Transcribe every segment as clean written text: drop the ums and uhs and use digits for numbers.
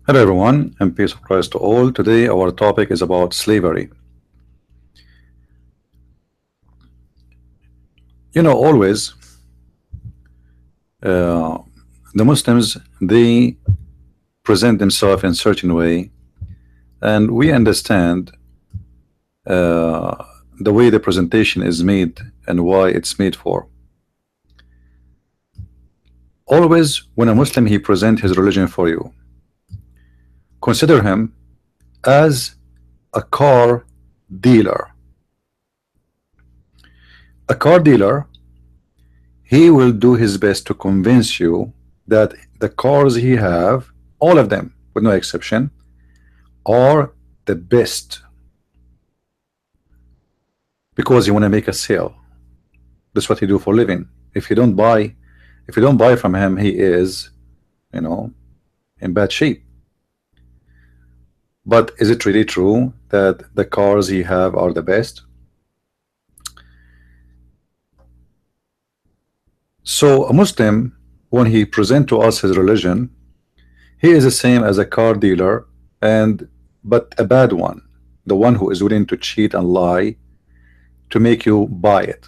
Hello everyone, and peace of Christ to all. Today our topic is about slavery. Always uh, the Muslims, they present themselves in certain way, and we understand uh, the way the presentation is made and why it's made for. Always when a Muslim he present his religion for you, consider him as a car dealer. A car dealer, he will do his best to convince you that the cars he have, all of them with no exception, are the best because you want to make a sale. That's what he do for a living. If you don't buy from him, he is, you know, in bad shape. But is it really true that the cars he have are the best? So a Muslim, when he present to us his religion, he is the same as a car dealer, and but a bad one, the one who is willing to cheat and lie to make you buy it.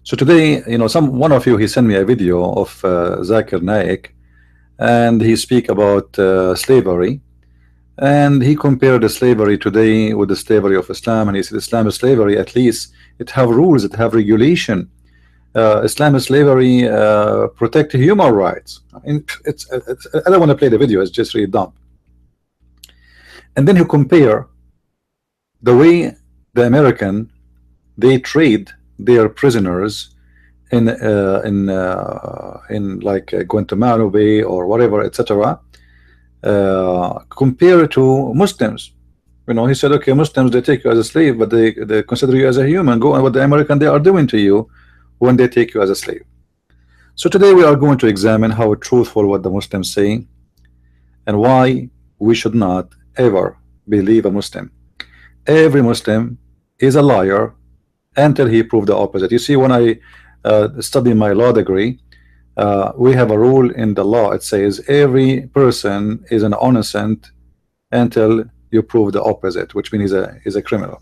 So today, one of you he sent me a video of Zakir Naik, and he speak about slavery, and he compared the slavery today with the slavery of Islam, and he said Islam is slavery. At least it have rules, it have regulation. Islam is slavery, protect human rights. I don't want to play the video, it's just really dumb. And then he compare the way the American they trade their prisoners in like Guantanamo Bay or whatever, etc. Compared to Muslims. He said, okay, Muslims they take you as a slave, but they consider you as a human. Go on what the American they are doing to you when they take you as a slave. So today we are going to examine how truthful what the Muslims say and why we should not ever believe a Muslim. Every Muslim is a liar until he proved the opposite. You see, when I study my law degree, we have a rule in the law. It says every person is an innocent until you prove the opposite, which means he's a criminal.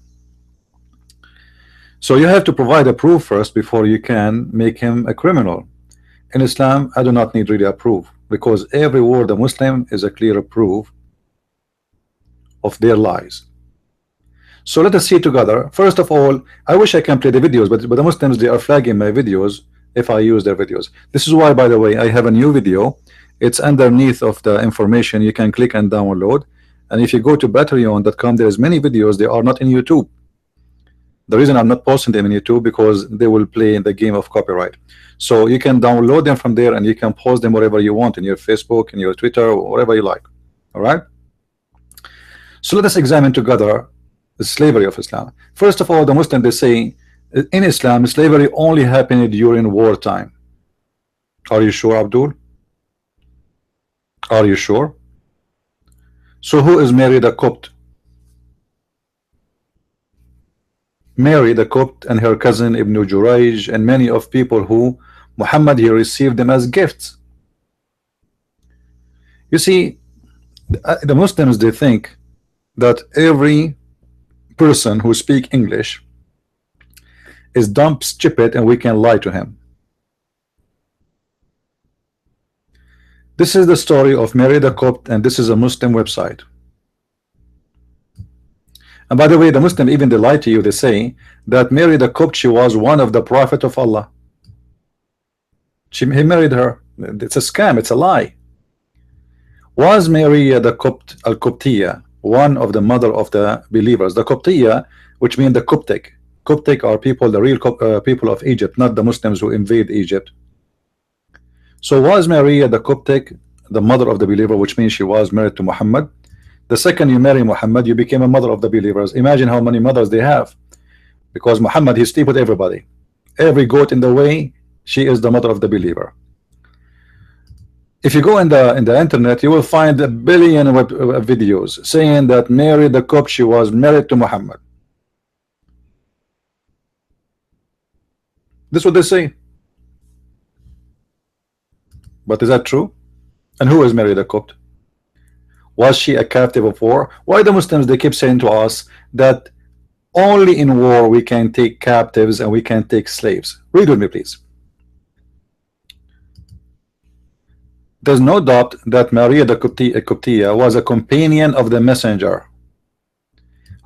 So you have to provide a proof first before you can make him a criminal. In Islam, I do not need really a proof, because every word of Muslim is a clear proof of their lies. So let us see together. First of all, I wish I can play the videos, but the Muslims they are flagging my videos if I use their videos. This is why, by the way, I have a new video. It's underneath of the information. You can click and download. And if you go to patreon.com, there's many videos. They are not in YouTube. The reason I'm not posting them in YouTube because they will play in the game of copyright. So you can download them from there and you can post them wherever you want, in your Facebook, in your Twitter, whatever you like. All right. So let us examine together the slavery of Islam. First of all, the Muslims they say in Islam slavery only happened during wartime. Are you sure, Abdul? Are you sure? So who is Mary the Copt? Mary the Copt and her cousin Ibn Jurayj and many of people who Muhammad he received them as gifts. You see, the Muslims they think that every person who speak English is dumb, stupid, and we can lie to him. This is the story of Mary the Copt, and this is a Muslim website. And by the way, the Muslim even they lie to you. They say that Mary the Copt she was one of the Prophet of Allah. He married her. It's a scam. It's a lie. Was Mary the Copt Al-Coptiya one of the mother of the believers? The Coptiya, which means the Coptic. Coptic are people, the real people of Egypt, not the Muslims who invade Egypt. So was Mary the Coptic the mother of the believer, which means she was married to Muhammad? The second you marry Muhammad, you became a mother of the believers. Imagine how many mothers they have, because Muhammad he sleep with everybody. Every goat in the way, she is the mother of the believer. If you go in the internet, you will find a billion videos saying that Mary the Copt she was married to Muhammad. This is what they say. But is that true? And who is Mary the Copt? Was she a captive of war? Why the Muslims they keep saying to us that only in war we can take captives and we can take slaves? Read with me, please. There's no doubt that Maria the Qibtiyya was a companion of the messenger.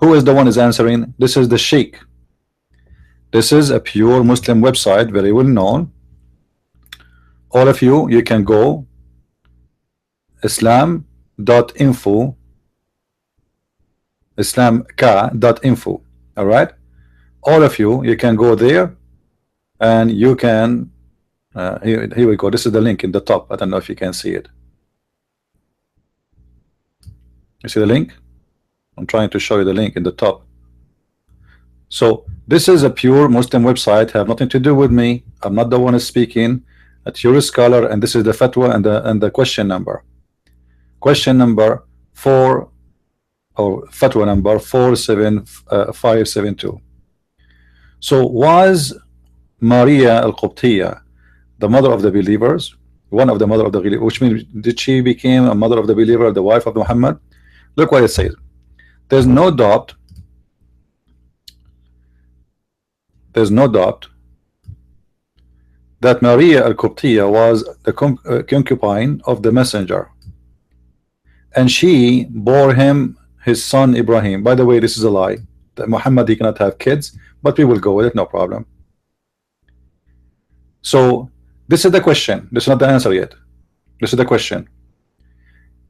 Who is the one is answering? This is the Sheikh. This is a pure Muslim website, very well known. All of you, you can go islam.info, islamka.info. All right, all of you, you can go there and you can here we go. This is the link in the top. I don't know if you can see it. You see the link? I'm trying to show you the link in the top. So this is a pure Muslim website, have nothing to do with me. I'm not the one speaking. It's your scholar, and this is the fatwa and the question number. Question number 4, or fatwa number 47572. So was Maria Al-Qibtiyya the mother of the believers? One of the mother of the believers, which means did she became a mother of the believer, the wife of Muhammad? Look what it says. There's no doubt that Maria Al-Qibtiyya was the concubine of the messenger, and she bore him his son Ibrahim. By the way, this is a lie that Muhammad he cannot have kids, but we will go with it, no problem. So this is the question. This is not the answer yet. This is the question.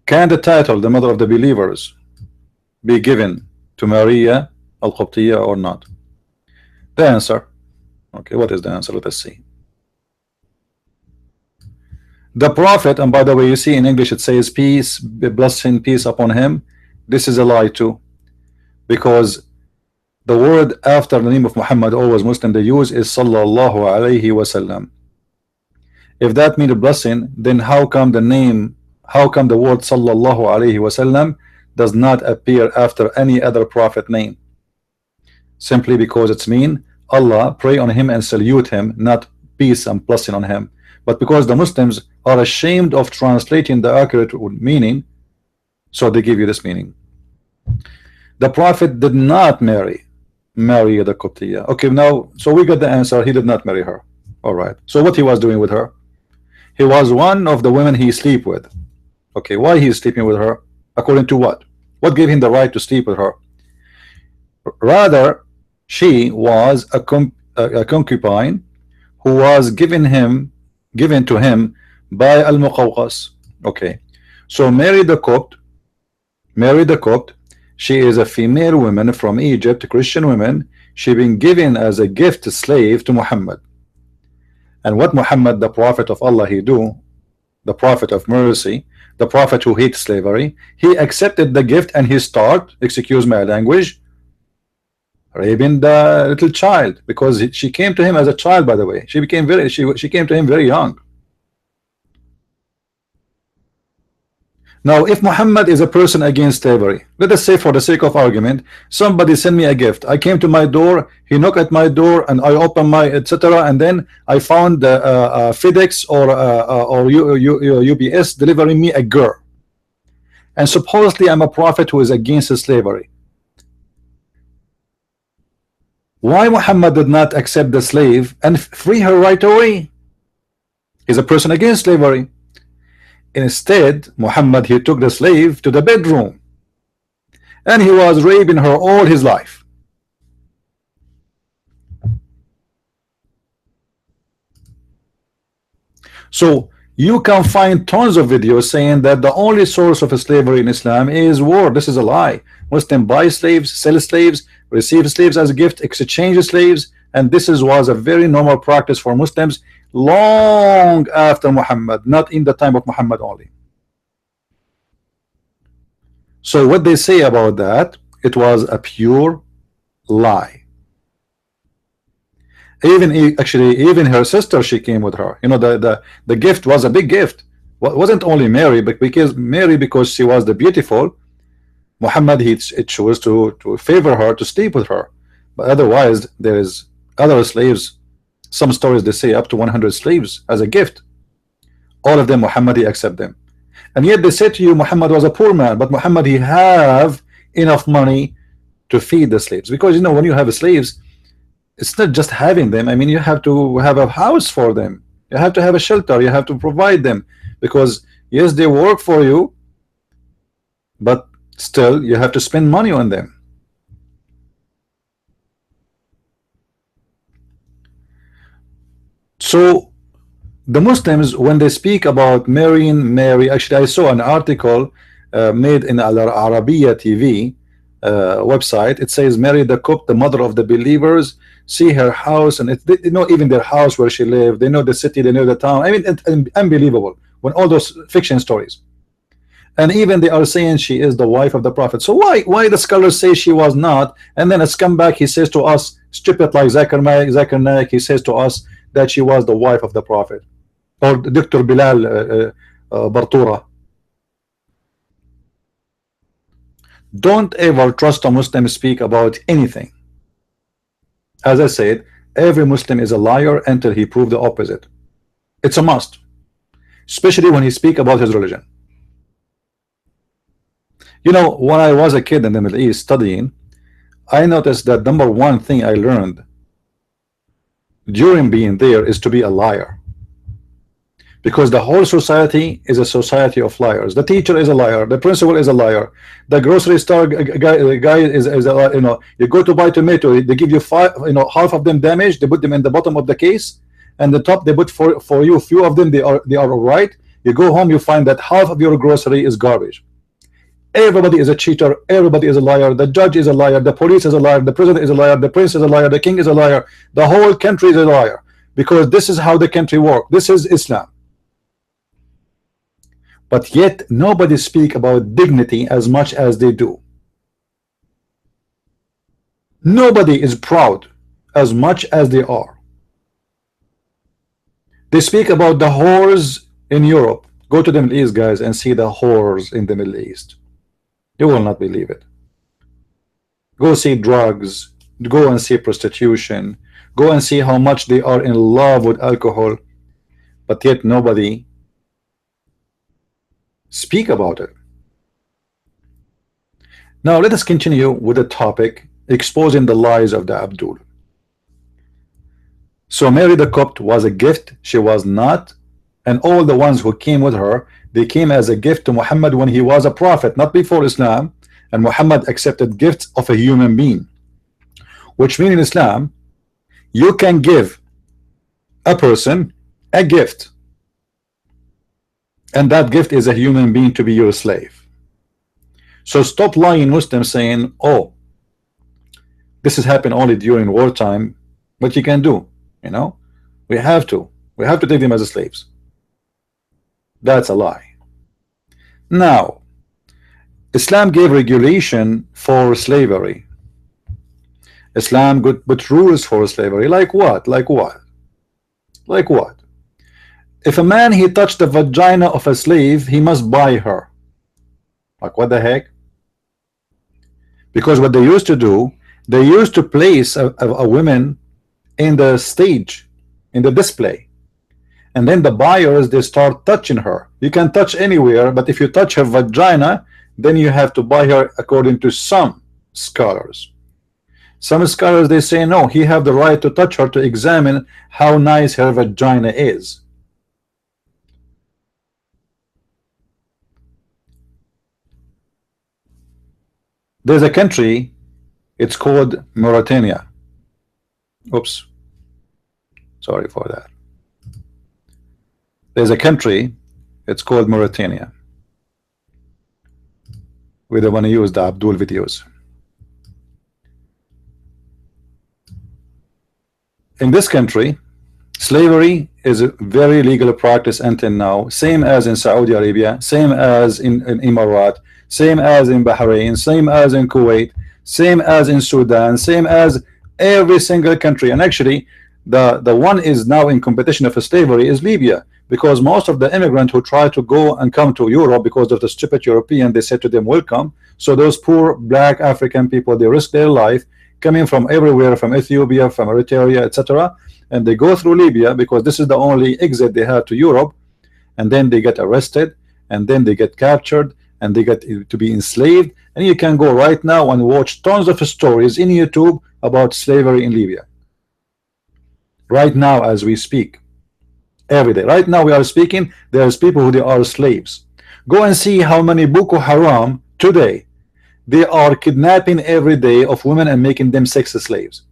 Can the title the mother of the believers be given to Maria Al-Qibtiyya or not? The answer. Okay, what is the answer? Let us see. The Prophet, and by the way, you see in English it says peace, blessing, peace upon him. This is a lie too, because the word after the name of Muhammad, always Muslim they use, is sallallahu alayhi wasallam. If that means a blessing, then how come the word sallallahu alayhi wasallam does not appear after any other prophet name? Simply because it's mean Allah pray on him and salute him, not peace and blessing on him. But because the Muslims are ashamed of translating the accurate meaning, so they give you this meaning. The Prophet did not marry the Qibtiyya. Okay, now so we got the answer. He did not marry her. All right. So what he was doing with her? He was one of the women he sleep with. Okay, why he is sleeping with her? According to what? What gave him the right to sleep with her? Rather, she was a concubine who was given to him by Al-Muqawqas. Okay, so Mary the Copt, she is a female woman from Egypt, Christian woman. She been given as a gift slave to Muhammad. And what Muhammad, the prophet of Allah, he do, the prophet of mercy, the prophet who hates slavery, he accepted the gift and he start, excuse my language, raping the little child, because she came to him as a child. By the way, she came to him very young. Now if Muhammad is a person against slavery, let us say for the sake of argument, somebody sent me a gift, I came to my door, he knocked at my door and I opened my etc., and then I found FedEx or UPS delivering me a girl, and supposedly I'm a prophet who is against slavery. Why Muhammad did not accept the slave and free her right away? He's a person against slavery. Instead, Muhammad, he took the slave to the bedroom and he was raping her all his life. So you can find tons of videos saying that the only source of slavery in Islam is war. This is a lie. Muslims buy slaves, sell slaves, receive slaves as a gift, exchange slaves, and this was a very normal practice for Muslims long after Muhammad, not in the time of Muhammad only. So what they say about that, it was a pure lie. Even her sister, she came with her. You know, the gift was a big gift. Wasn't only Mary, but because she was the beautiful, Muhammad he chose to favor her, to sleep with her. But otherwise there is other slaves. Some stories they say up to 100 slaves as a gift. All of them Muhammad he accept them. And yet they say to you Muhammad was a poor man, but Muhammad he have enough money to feed the slaves. Because you know, when you have slaves, it's not just having them. I mean, you have to have a house for them, you have to have a shelter, you have to provide them, because yes, they work for you, but still you have to spend money on them. So the Muslims, when they speak about marrying Mary, actually I saw an article made in Al Arabiya TV website. It says Mary the Cook, the mother of the believers, see her house, and they know even their house where she lived, they know the city, they know the town. I mean, it's unbelievable when all those fiction stories. And even they are saying she is the wife of the prophet. So why the scholars say she was not, and then a scumbag he says to us, stupid like Zakir Naik, he says to us that she was the wife of the prophet, or Dr. Bilal Bartura. Don't ever trust a Muslim speak about anything. As I said, every Muslim is a liar until he proves the opposite. It's a must, especially when he speak about his religion. You know, when I was a kid in the Middle East studying, I noticed that number one thing I learned during being there is to be a liar, because the whole society is a society of liars. The teacher is a liar, the principal is a liar, the grocery store guy is a, you know, you go to buy tomato, they give you five, you know, half of them damaged, they put them in the bottom of the case, and the top they put for you, few of them they are all right. You go home, you find that half of your grocery is garbage. Everybody is a cheater, everybody is a liar, the judge is a liar, the police is a liar, the president is a liar, the prince is a liar, the king is a liar, the whole country is a liar, because this is how the country works. This is Islam. But yet nobody speak about dignity as much as they do. Nobody is proud as much as they are. They speak about the whores in Europe. Go to the Middle East, guys, and see the whores in the Middle East. You will not believe it. Go see drugs, go and see prostitution, go and see how much they are in love with alcohol, but yet nobody speak about it. Now let us continue with the topic, exposing the lies of the Abdul. So Mary the Copt was a gift, she was not, and all the ones who came with her, they came as a gift to Muhammad when he was a prophet, not before Islam. And Muhammad accepted gifts of a human being, which means in Islam you can give a person a gift, and that gift is a human being to be your slave. So stop lying Muslims saying, oh, this has happened only during wartime. What you can do, you know, we have to take them as slaves. That's a lie. Now Islam gave regulation for slavery. Islam put rules for slavery. Like what? Like what? Like what? If a man he touched the vagina of a slave, he must buy her. Like what the heck? Because what they used to do, they used to place a woman in the stage, in the display, and then the buyers, they start touching her. You can touch anywhere, but if you touch her vagina, then you have to buy her, according to some scholars. Some scholars, they say no, he have the right to touch her to examine how nice her vagina is. There's a country, it's called Mauritania. Oops, sorry for that. There's a country, it's called Mauritania. We don't want to use the Abdul videos. In this country, slavery is a very legal practice until now, same as in Saudi Arabia, same as in Emirat, same as in Bahrain, same as in Kuwait, same as in Sudan, same as every single country. And actually the one is now in competition of slavery is Libya, because most of the immigrants who try to go and come to Europe because of the stupid European, they said to them welcome. So those poor black African people, they risk their life coming from everywhere, from Ethiopia, from Eritrea, etc., and they go through Libya because this is the only exit they have to Europe, and then they get arrested, and then they get captured and they get to be enslaved. And you can go right now and watch tons of stories in YouTube about slavery in Libya right now as we speak. Every day, right now we are speaking, there's people who they are slaves. Go and see how many Boko Haram today, they are kidnapping every day of women and making them sex slaves.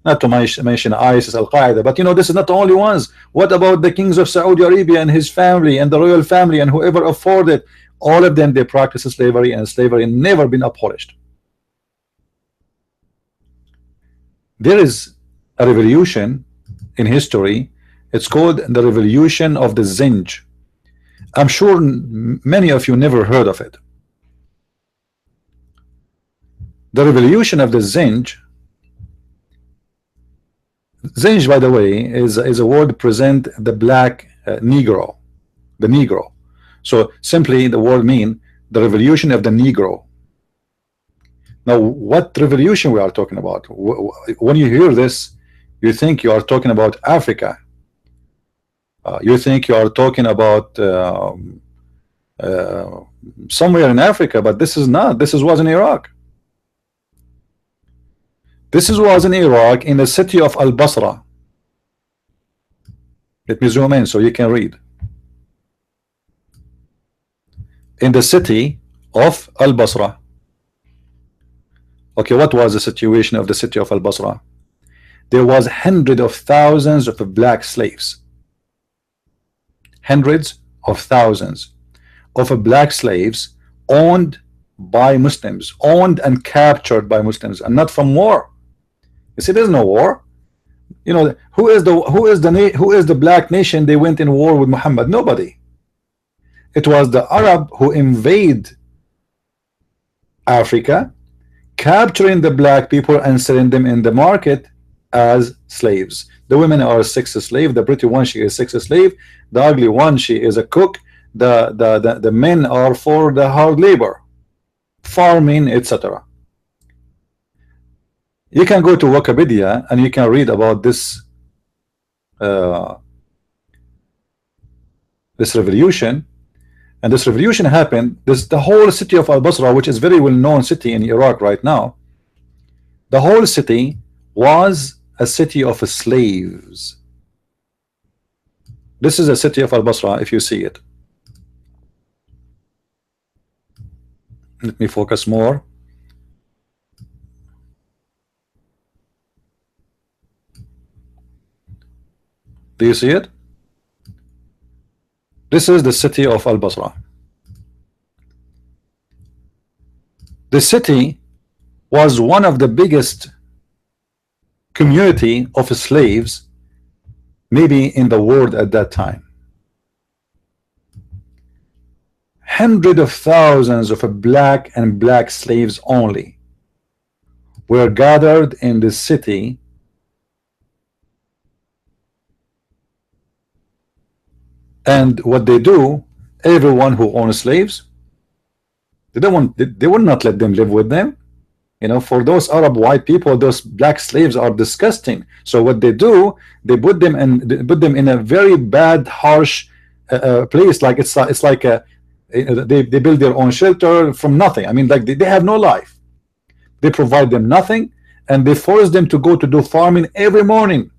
Not to mention ISIS, Al-Qaeda, but you know, this is not the only ones. What about the kings of Saudi Arabia and his family and the royal family and whoever afforded? All of them, they practice slavery, and slavery never been abolished. There is a revolution in history. It's called the revolution of the Zinj. I'm sure many of you never heard of it. The revolution of the Zinj. Zinj, by the way, is a word present the black Negro, the Negro. So simply the word mean the revolution of the Negro. Now, what revolution we are talking about? When you hear this, you think you are talking about Africa. You think you are talking about somewhere in Africa, but this is not. This was in Iraq. This was in Iraq, in the city of Al-Basra. Let me zoom in so you can read. In the city of Al-Basra. Okay, what was the situation of the city of Al-Basra? There was hundreds of thousands of black slaves. Hundreds of thousands of black slaves owned by Muslims, owned and captured by Muslims, and not from war. You see, there's no war. You know, who is the black nation they went in war with Muhammad? Nobody. It was the Arab who invade Africa, capturing the black people and selling them in the market as slaves. The women are sex slave. The pretty one, she is sex slave. The ugly one, she is a cook. The men are for the hard labor, farming, etc. You can go to Wikipedia and you can read about this this revolution. And this revolution happened. The whole city of Al-Basra, which is very well-known city in Iraq right now, the whole city was a city of slaves. This is a city of Al-Basra, if you see it. Let me focus more. Do you see it? This is the city of Al-Basra. The city was one of the biggest community of slaves maybe in the world at that time. Hundreds of thousands of black and black slaves only were gathered in the city, and what they do, everyone who owns slaves, they will not let them live with them. You know, for those Arab white people, those black slaves are disgusting. So what they do, they put them in a very bad, harsh place. Like it's like they build their own shelter from nothing. I mean, like they have no life. They provide them nothing, and they force them to go to do farming every morning.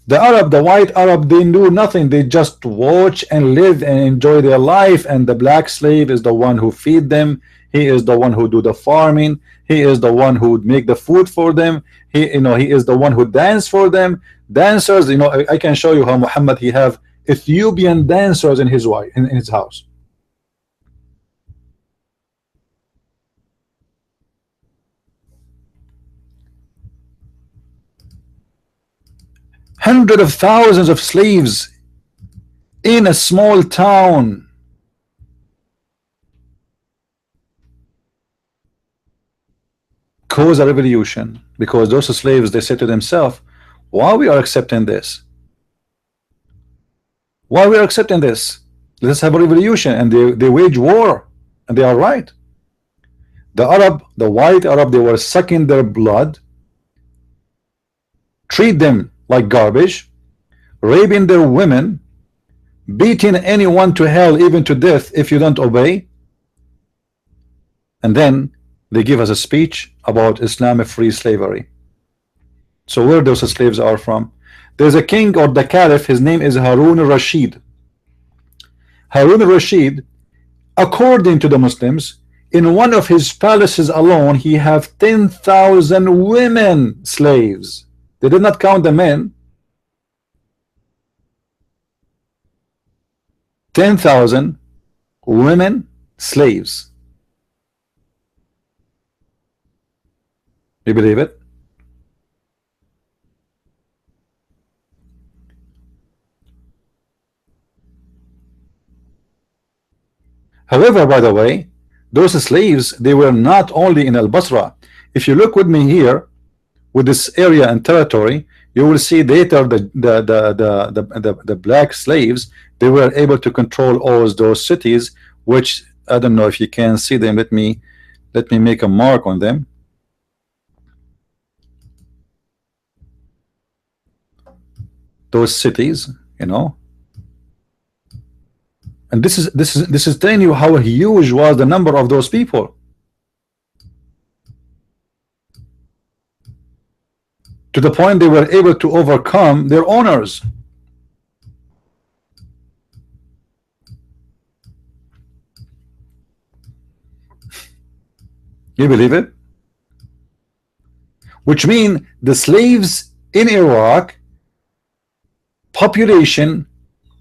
The Arab, the white Arab, they do nothing. They just watch and live and enjoy their life. And the black slave is the one who feed them. He is the one who do the farming. He is the one who make the food for them. He is the one who dance for them. Dancers, I can show you how Muhammad, he have Ethiopian dancers in his house. Hundreds of thousands of slaves in a small town. Cause a revolution, because those slaves, they said to themselves, why we are accepting this? Why we are accepting this? Let's have a revolution. And they wage war, and they are right. The Arab, the white Arab, they were sucking their blood, treat them like garbage, raping their women, beating anyone to hell, even to death, if you don't obey. And then they give us a speech about Islam free slavery. So where those slaves are from? There's a king or the caliph, his name is Harun al-Rashid. Harun al-Rashid, according to the Muslims, in one of his palaces alone, he have 10,000 women slaves. They did not count the men. 10,000 women slaves. You believe it? However, by the way, those slaves, they were not only in Al-Basra. If you look with me here, with this area and territory, you will see later the black slaves, they were able to control all those cities, which I don't know if you can see them. Let me make a mark on them. Those cities, you know. And this is telling you how huge was the number of those people. To the point they were able to overcome their owners. You believe it? Which means the slaves in Iraq population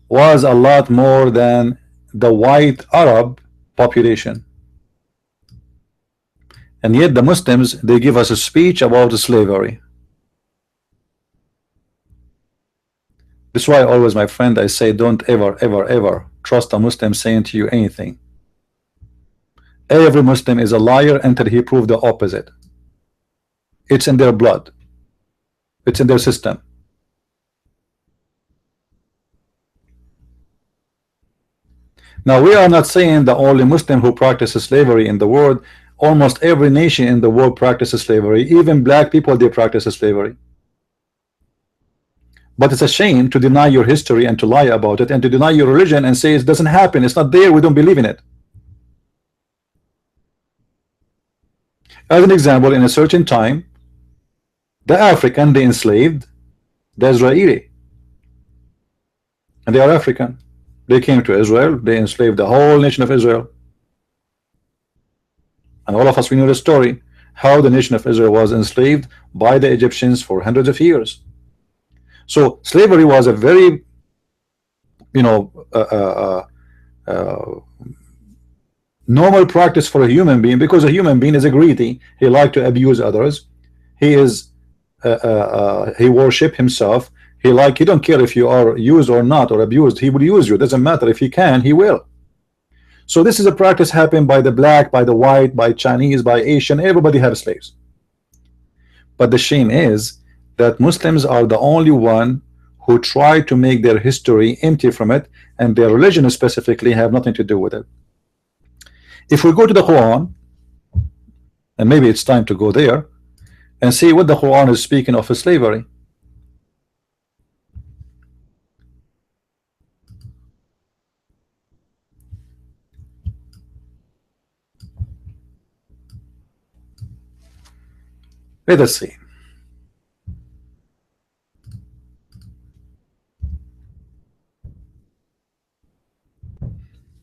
was a lot more than the white Arab population. And yet the Muslims, they give us a speech about slavery. This is why always, my friend, I say don't ever trust a Muslim saying to you anything. Every Muslim is a liar until he proves the opposite. It's in their blood. It's in their system. Now, we are not saying the only Muslim who practices slavery in the world. Almost every nation in the world practices slavery. Even black people, they practice slavery. But it's a shame to deny your history and to lie about it and to deny your religion and say it doesn't happen, it's not there, we don't believe in it. As an example, in a certain time, the African, they enslaved the Israeli. And they are African. They came to Israel, they enslaved the whole nation of Israel. And all of us, we know the story, how the nation of Israel was enslaved by the Egyptians for hundreds of years. So slavery was a very, you know, normal practice for a human being, because a human being is a greedy. He likes to abuse others. He is, he worship himself. He don't care if you are used or not or abused. He will use you. It doesn't matter if he can, he will. So this is a practice happened by the black, by the white, by Chinese, by Asian. Everybody have slaves. But the shame is that Muslims are the only one who try to make their history empty from it, and their religion specifically have nothing to do with it. If we go to the Quran, and maybe it's time to go there and see what the Quran is speaking of slavery. Let us see.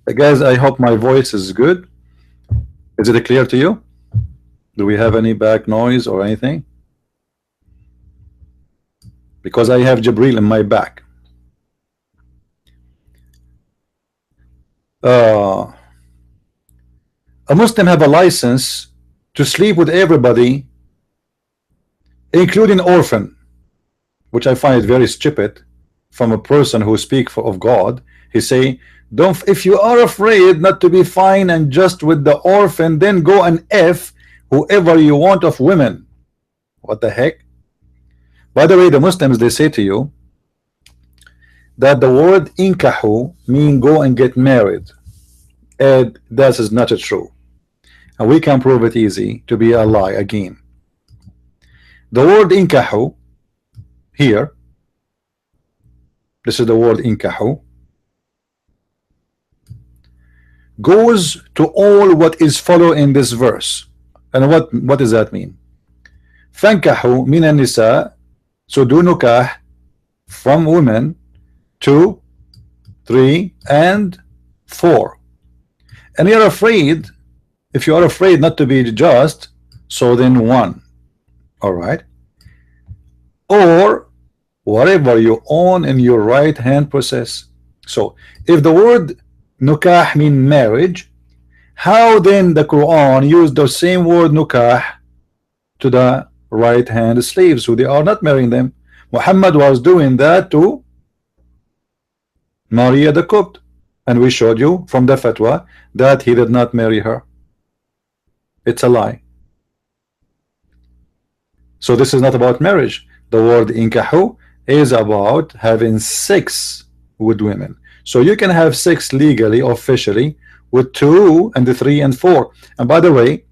Guys, I hope my voice is good. Is it clear to you? Do we have any back noise or anything? Because I have Jibril in my back. A Muslim have a license to sleep with everybody, including orphan, which I find it very stupid from a person who speaks of God. He say, don't, if you are afraid not to be fine and just with the orphan, then go and F whoever you want of women. What the heck? By the way, the Muslims, they say to you that the word inkahu mean go and get married, and that is not true, and we can prove it easy to be a lie again. The word inkahu here, this is the word inkahu. goes to all what is follow in this verse. And what does that mean? فانكحوا من النساء, so do nukah from women 2, 3 and 4. And you're afraid, if you are afraid not to be just, so then 1. All right, or whatever you own in your right hand possess. So if the word nukah mean marriage, how then the Quran used the same word nukah to the right hand slaves who they are not marrying them? Muhammad was doing that to Maria the Copt, and we showed you from the fatwa that he did not marry her. It's a lie. So this is not about marriage. The word inkahu is about having sex with women. So you can have sex legally, officially, with 2 and 3 and 4. And by the way,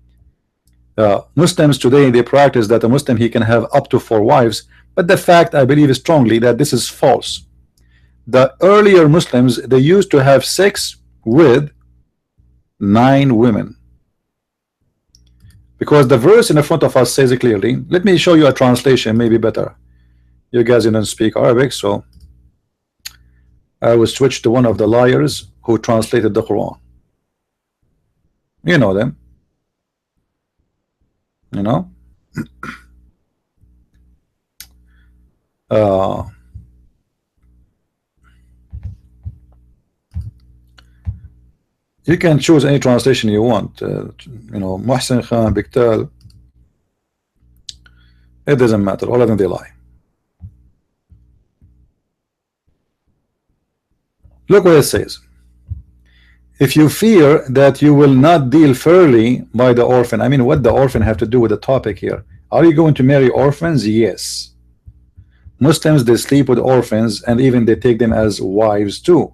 Muslims today, they practice that a Muslim, he can have up to 4 wives, but the fact, I believe strongly that this is false. The earlier Muslims, they used to have sex with 9 women, because the verse in the front of us says it clearly. Let me show you a translation, maybe better. You guys don't speak Arabic, so I will switch to one of the liars who translated the Quran. You know them, you know. You can choose any translation you want, you know, Muhsin Khan, Biktal, it doesn't matter, all of them they lie. Look what it says. If you fear that you will not deal fairly by the orphan, I mean, what the orphan have to do with the topic here? Are you going to marry orphans? Yes. Muslims, they sleep with orphans, and even they take them as wives too.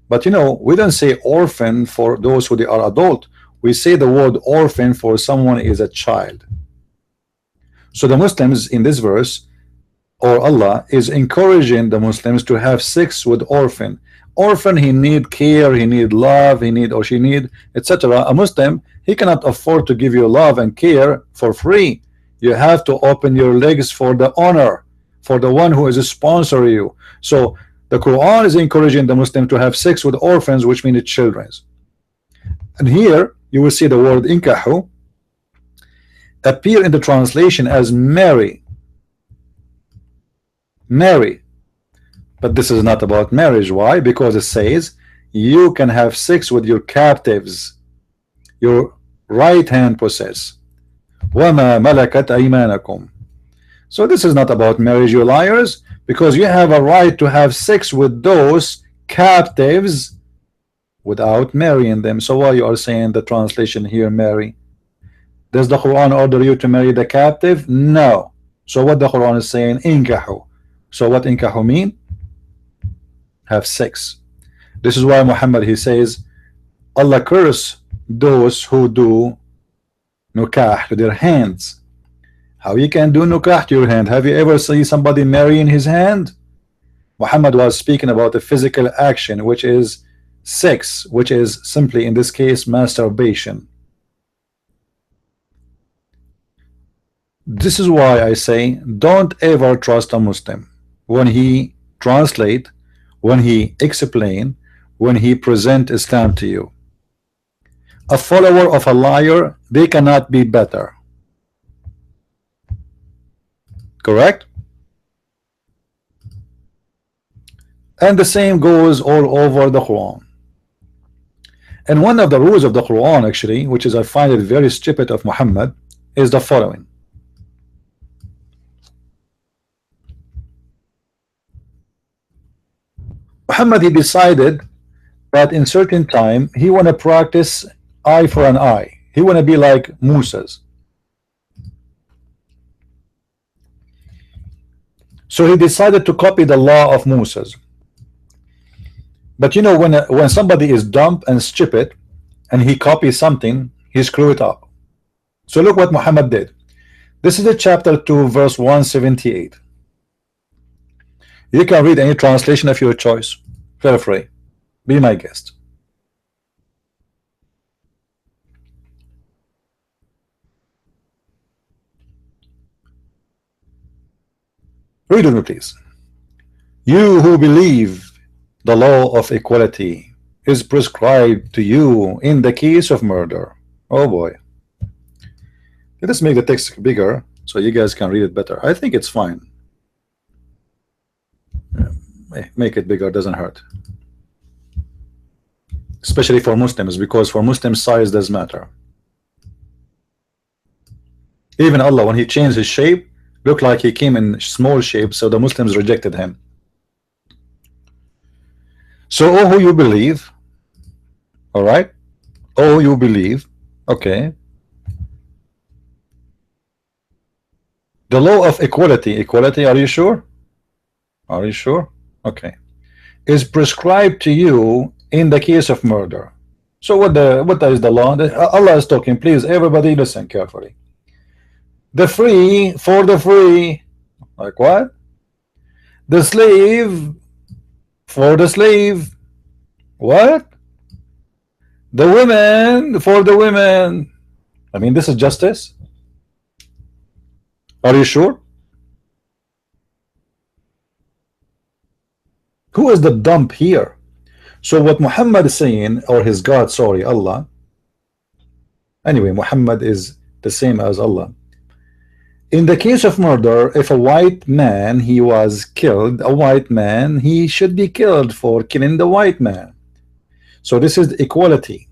But you know, we don't say orphan for those who they are adult. We say the word orphan for someone is a child. So the Muslims in this verse, or Allah, is encouraging the Muslims to have sex with orphan. Orphan, he need care, he need love, he need, or she need, etc. A Muslim, he cannot afford to give you love and care for free. You have to open your legs for the honor, for the one who is a sponsor you. So the Quran is encouraging the Muslim to have sex with orphans, which means children. And here you will see the word inkahu appear in the translation as marry. Marry. But this is not about marriage. Why? Because it says you can have sex with your captives, your right hand possess. وَمَا مَلَكَتْ أَيْمَانَكُمْ. So this is not about marriage, you liars, because you have a right to have sex with those captives without marrying them. So why you are saying the translation here marry? Does the Quran order you to marry the captive? No. So what the Quran is saying, inkahu. So what inkahu mean? Have sex. This is why Muhammad, he says Allah curse those who do nukah to their hands. How you can do nukah to your hand? Have you ever seen somebody marrying his hand? Muhammad was speaking about the physical action, which is sex, which is simply in this case masturbation. This is why I say don't ever trust a Muslim when he translate, when he explain, when he present Islam to you. A follower of a liar, they cannot be better. Correct? And the same goes all over the Quran. And one of the rules of the Quran, actually, which is I find it very stupid of Muhammad, is the following. Muhammad, he decided that in certain time he want to practice eye for an eye. He want to be like Moses. So he decided to copy the law of Moses. But you know, when somebody is dumb and stupid and he copies something, he screw it up. So look what Muhammad did. This is the chapter 2 verse 178. You can read any translation of your choice. Feel free. Be my guest. Read with me, please. You who believe the law of equality is prescribed to you in the case of murder. Oh boy. Let us make the text bigger so you guys can read it better. I think it's fine. Make it bigger, doesn't hurt. Especially for Muslims, because for Muslims size does matter. Even Allah, when he changed his shape, looked like he came in small shape, so the Muslims rejected him. So, oh, who you believe, all right? Oh, you believe, okay. The law of equality, are you sure? Are you sure? Okay. Is prescribed to you in the case of murder. So what is the law? Allah is talking. Please, everybody listen carefully. The free for the free. Like what? The slave for the slave. What? The women for the women. I mean, this is justice. Are you sure? Who is the dump here? So what Muhammad is saying, or his God, sorry, Allah. Anyway, Muhammad is the same as Allah. In the case of murder, if a white man he was killed, a white man, he should be killed for killing the white man. So this is equality.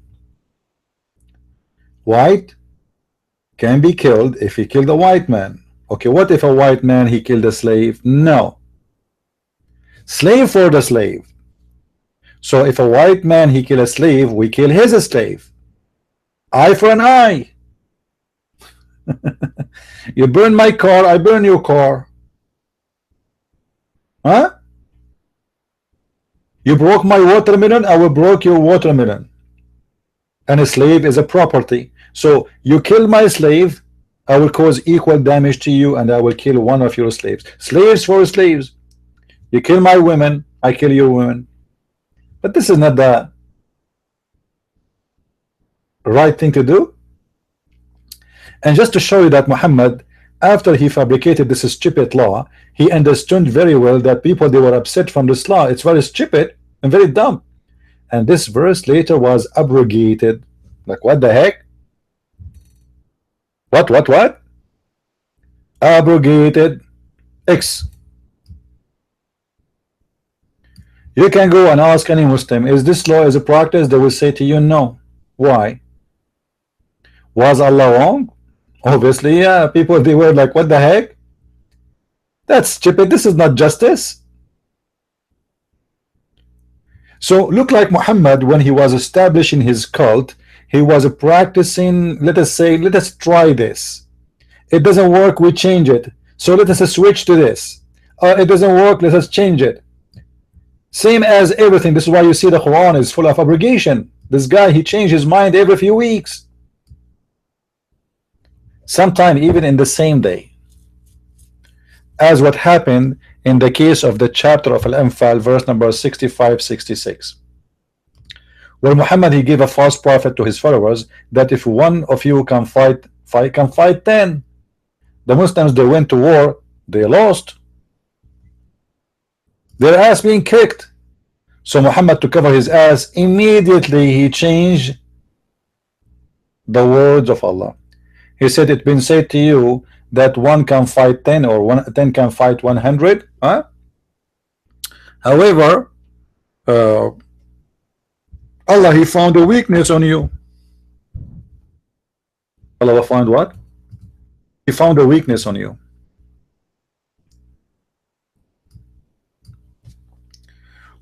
White can be killed if he killed a white man. Okay, what if a white man he killed a slave? No. Slave for the slave. So if a white man he kill a slave, we kill his slave. Eye for an eye. You burn my car, I burn your car. Huh? You broke my watermelon, I will break your watermelon. And a slave is a property. So you kill my slave, I will cause equal damage to you, and I will kill one of your slaves. Slaves for slaves. You kill my women, I kill your women. But this is not the right thing to do. And just to show you that Muhammad, after he fabricated this stupid law, he understood very well that people, they were upset from this law. It's very stupid and very dumb. And this verse later was abrogated. Like what the heck? What? Abrogated. X. You can go and ask any Muslim, is this law is a practice? They will say to you, no. Why? Was Allah wrong? Obviously, yeah. People, they were like, what the heck? That's stupid. This is not justice. So look like Muhammad, when he was establishing his cult, he was practicing, let us say, let us try this. It doesn't work, we change it. So let us switch to this. It doesn't work, let us change it. Same as everything. This is why you see the Quran is full of abrogation. This guy, he changed his mind every few weeks. Sometime even in the same day. As what happened in the case of the chapter of Al-Anfal, verse number 65-66. Where Muhammad, he gave a false prophet to his followers that if one of you can fight 10. The Muslims, they went to war, they lost. Their ass being kicked. So Muhammad, to cover his ass, immediately he changed the words of Allah. He said, it's been said to you that one can fight 10 or 10 can fight 100. Huh? However, Allah, he found a weakness on you. Allah found what? He found a weakness on you.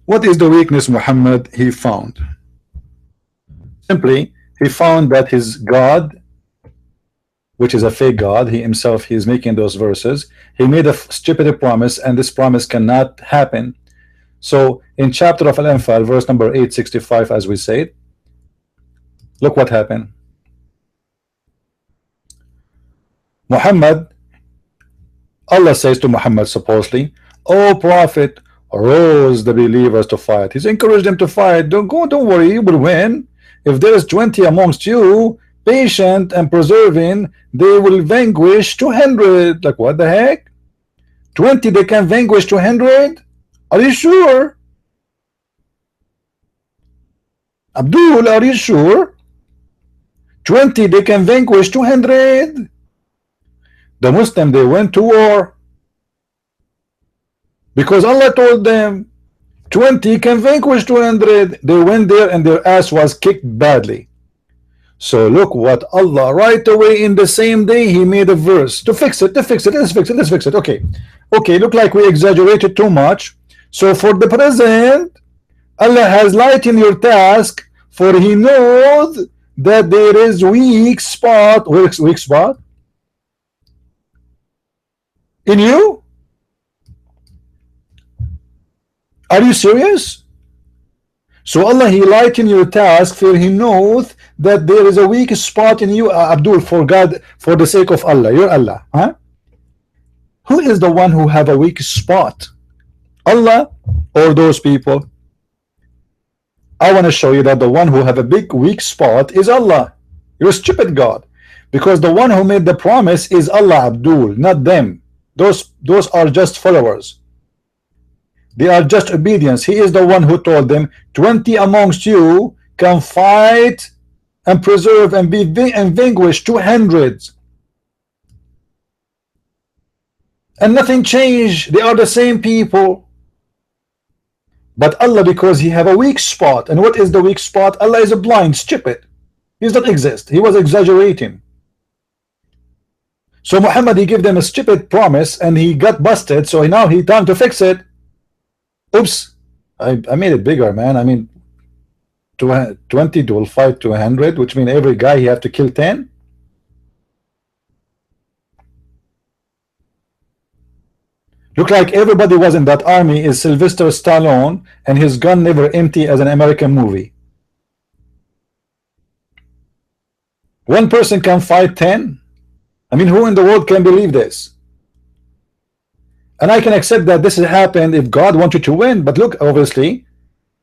What is the weakness Muhammad he found? Simply, he found that his God, which is a fake God, he himself, he is making those verses, he made a stupid promise, and this promise cannot happen. So in chapter of Al-Anfal, verse number 865, as we said, look what happened. Muhammad, Allah says to Muhammad supposedly, "O Prophet, rose the believers to fight." He's encouraged them to fight. Don't worry, you will win. If there is 20 amongst you, patient and persevering, they will vanquish 200. Like what the heck? 20 they can vanquish 200? Are you sure? Abdul, are you sure? 20 they can vanquish 200? The Muslim, they went to war because Allah told them 20 can vanquish 200. They went there and their ass was kicked badly. So look what Allah right away in the same day he made a verse to fix it, let's fix it. Okay, look like we exaggerated too much. So for the present, Allah has lightened your task, for he knows that there is weak spot in you. Are you serious? So Allah, he lightened your task, for he knows that there is a weak spot in you. Abdul, for God, for the sake of Allah, you're Allah, huh? Who is the one who have a weak spot? Allah or those people? I want to show you that the one who have a big weak spot is Allah. You're a stupid God, because the one who made the promise is Allah, Abdul, not them. Those are just followers. They are just obedience. He is the one who told them 20 amongst you can fight and preserve and vanquish 200, and nothing changed. They are the same people. But Allah, because he have a weak spot. And what is the weak spot? Allah is a blind, stupid. He does not exist. He was exaggerating. So Muhammad, he gave them a stupid promise and he got busted. So now he time to fix it. Oops, I made it bigger, man. I mean, 20 will fight 200, which means every guy he have to kill 10. Look like everybody was in that army is Sylvester Stallone, and his gun never empty as an American movie. One person can fight 10. I mean, who in the world can believe this? And I can accept that this has happened if God wanted to win. But look, obviously,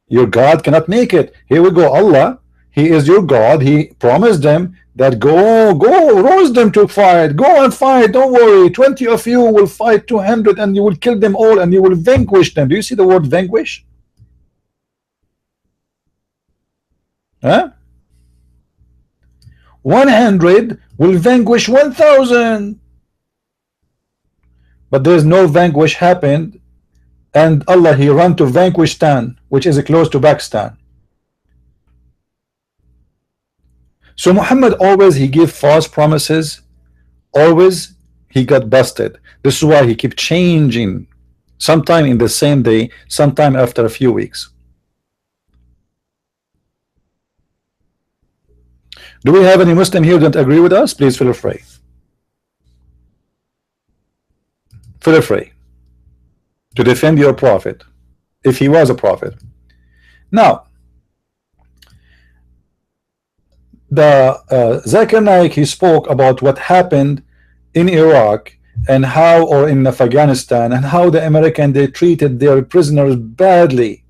your God cannot make it. Here we go, Allah. He is your God. He promised them that go, rouse them to fight. Go and fight. Don't worry. 20 of you will fight 200 and you will kill them all and you will vanquish them. Do you see the word vanquish? Huh? 100 will vanquish 1,000. But there is no vanquish happened, and Allah, he ran to vanquish Stan, which is close to Pakistan. So Muhammad always he gave false promises, always he got busted. This is why he kept changing, sometime in the same day, sometime after a few weeks. Do we have any Muslim here that agree with us? Please feel free. Feel free to defend your prophet, if he was a prophet. Now, the Zakir Naik, he spoke about what happened in Iraq and how, or in Afghanistan, and how the American, they treated their prisoners badly.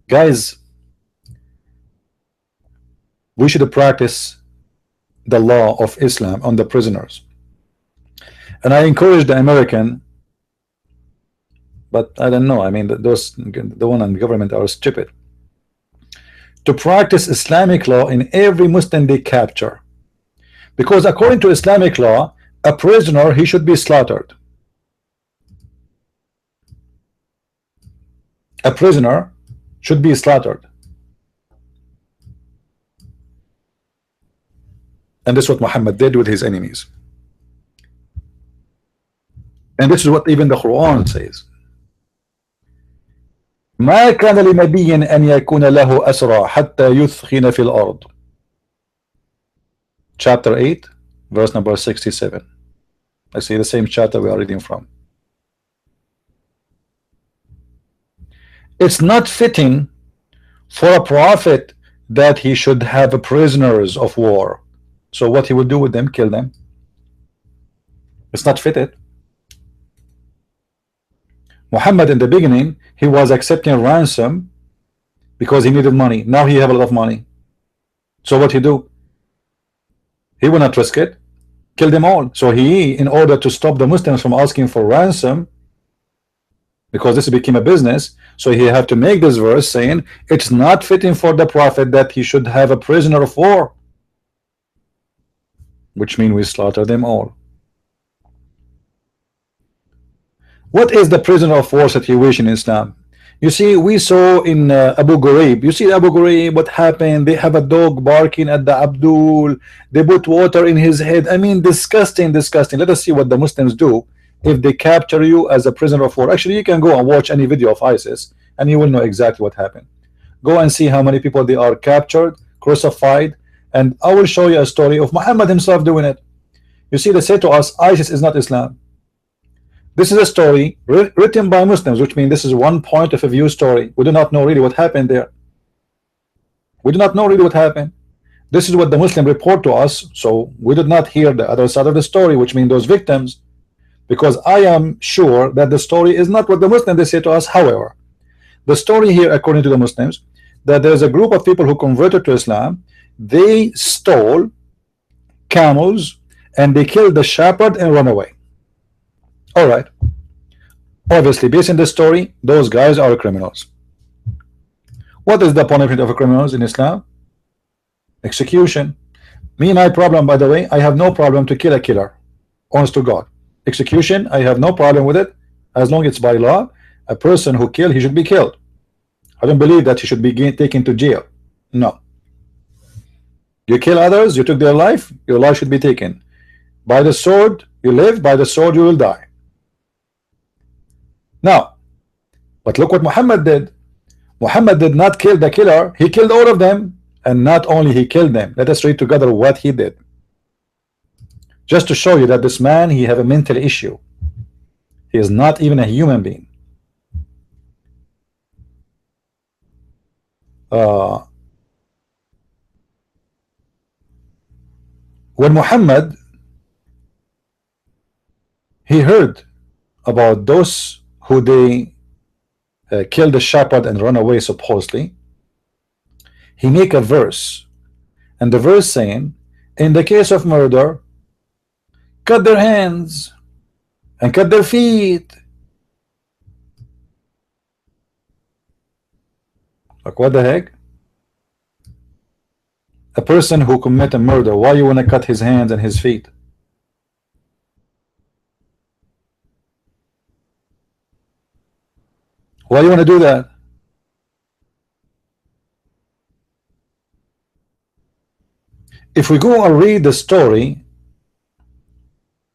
Guys, we should practice the law of Islam on the prisoners. And I encourage the American, but I don't know, I mean, the one in government are stupid, to practice Islamic law in every Muslim they capture, because according to Islamic law, a prisoner, he should be slaughtered. A prisoner should be slaughtered. And this is what Muhammad did with his enemies. And this is what even the Quran says. ما كان لنبي أن يكون له أسرى حتى يثخن في الأرض. Chapter 8, verse number 67. I see the same chapter we are reading from. It's not fitting for a prophet that he should have prisoners of war. So what he will do with them? Kill them. It's not fitted. Muhammad in the beginning, he was accepting ransom because he needed money. Now he have a lot of money. So what he do? He will not risk it. Kill them all. So he, in order to stop the Muslims from asking for ransom, because this became a business, so he had to make this verse saying it's not fitting for the prophet that he should have a prisoner of war, which means we slaughter them all. What is the prisoner of war situation in Islam? You see, we saw in Abu Ghraib. You see Abu Ghraib, what happened? They have a dog barking at the Abdul. They put water in his head. I mean, disgusting, disgusting. Let us see what the Muslims do if they capture you as a prisoner of war. Actually, you can go and watch any video of ISIS and you will know exactly what happened. Go and see how many people they are captured, crucified, and I will show you a story of Muhammad himself doing it. You see, they say to us, ISIS is not Islam. This is a story written by Muslims, which means this is one point of a view story. We do not know really what happened there. We do not know really what happened. This is what the Muslim report to us, so we did not hear the other side of the story, which means those victims, because I am sure that the story is not what the Muslims they say to us. However, the story here, according to the Muslims, that there's a group of people who converted to Islam. They stole camels and they killed the shepherd and run away. All right. Obviously, based on this story, those guys are criminals. What is the punishment of criminals in Islam? Execution. Me, my problem, by the way, I have no problem to kill a killer. Honest to God. Execution, I have no problem with it, as long as it's by law. A person who killed, he should be killed. I don't believe that he should be taken to jail. No. You kill others, you took their life, your life should be taken. By the sword, you live, by the sword, you will die. Now, but look what Muhammad did. Muhammad did not kill the killer, he killed all of them, and not only he killed them. Let us read together what he did, just to show you that this man, he have a mental issue. He is not even a human being. When Muhammad he heard about those who they killed the shepherd and run away supposedly, he make a verse, and the verse saying, in the case of murder, cut their hands and cut their feet. Like, what the heck? A person who commit a murder, why you want to cut his hands and his feet? Why you want to do that? If we go and read the story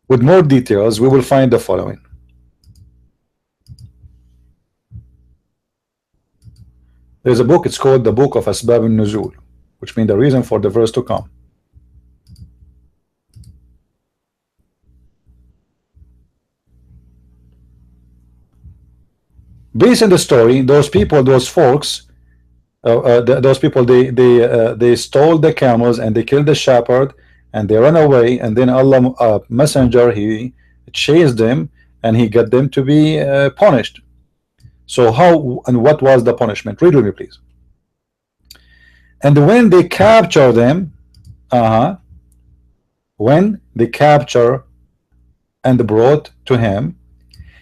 with more details, we will find the following. There's a book, it's called the Book of Asbab al-Nuzul, which means the reason for the verse to come. Based on the story, those people, those folks, those people, they stole the camels and they killed the shepherd and they ran away, and then Allah messenger, he chased them and he got them to be punished. So how and what was the punishment? Read with me, please. And when they capture them, when they capture and brought to him,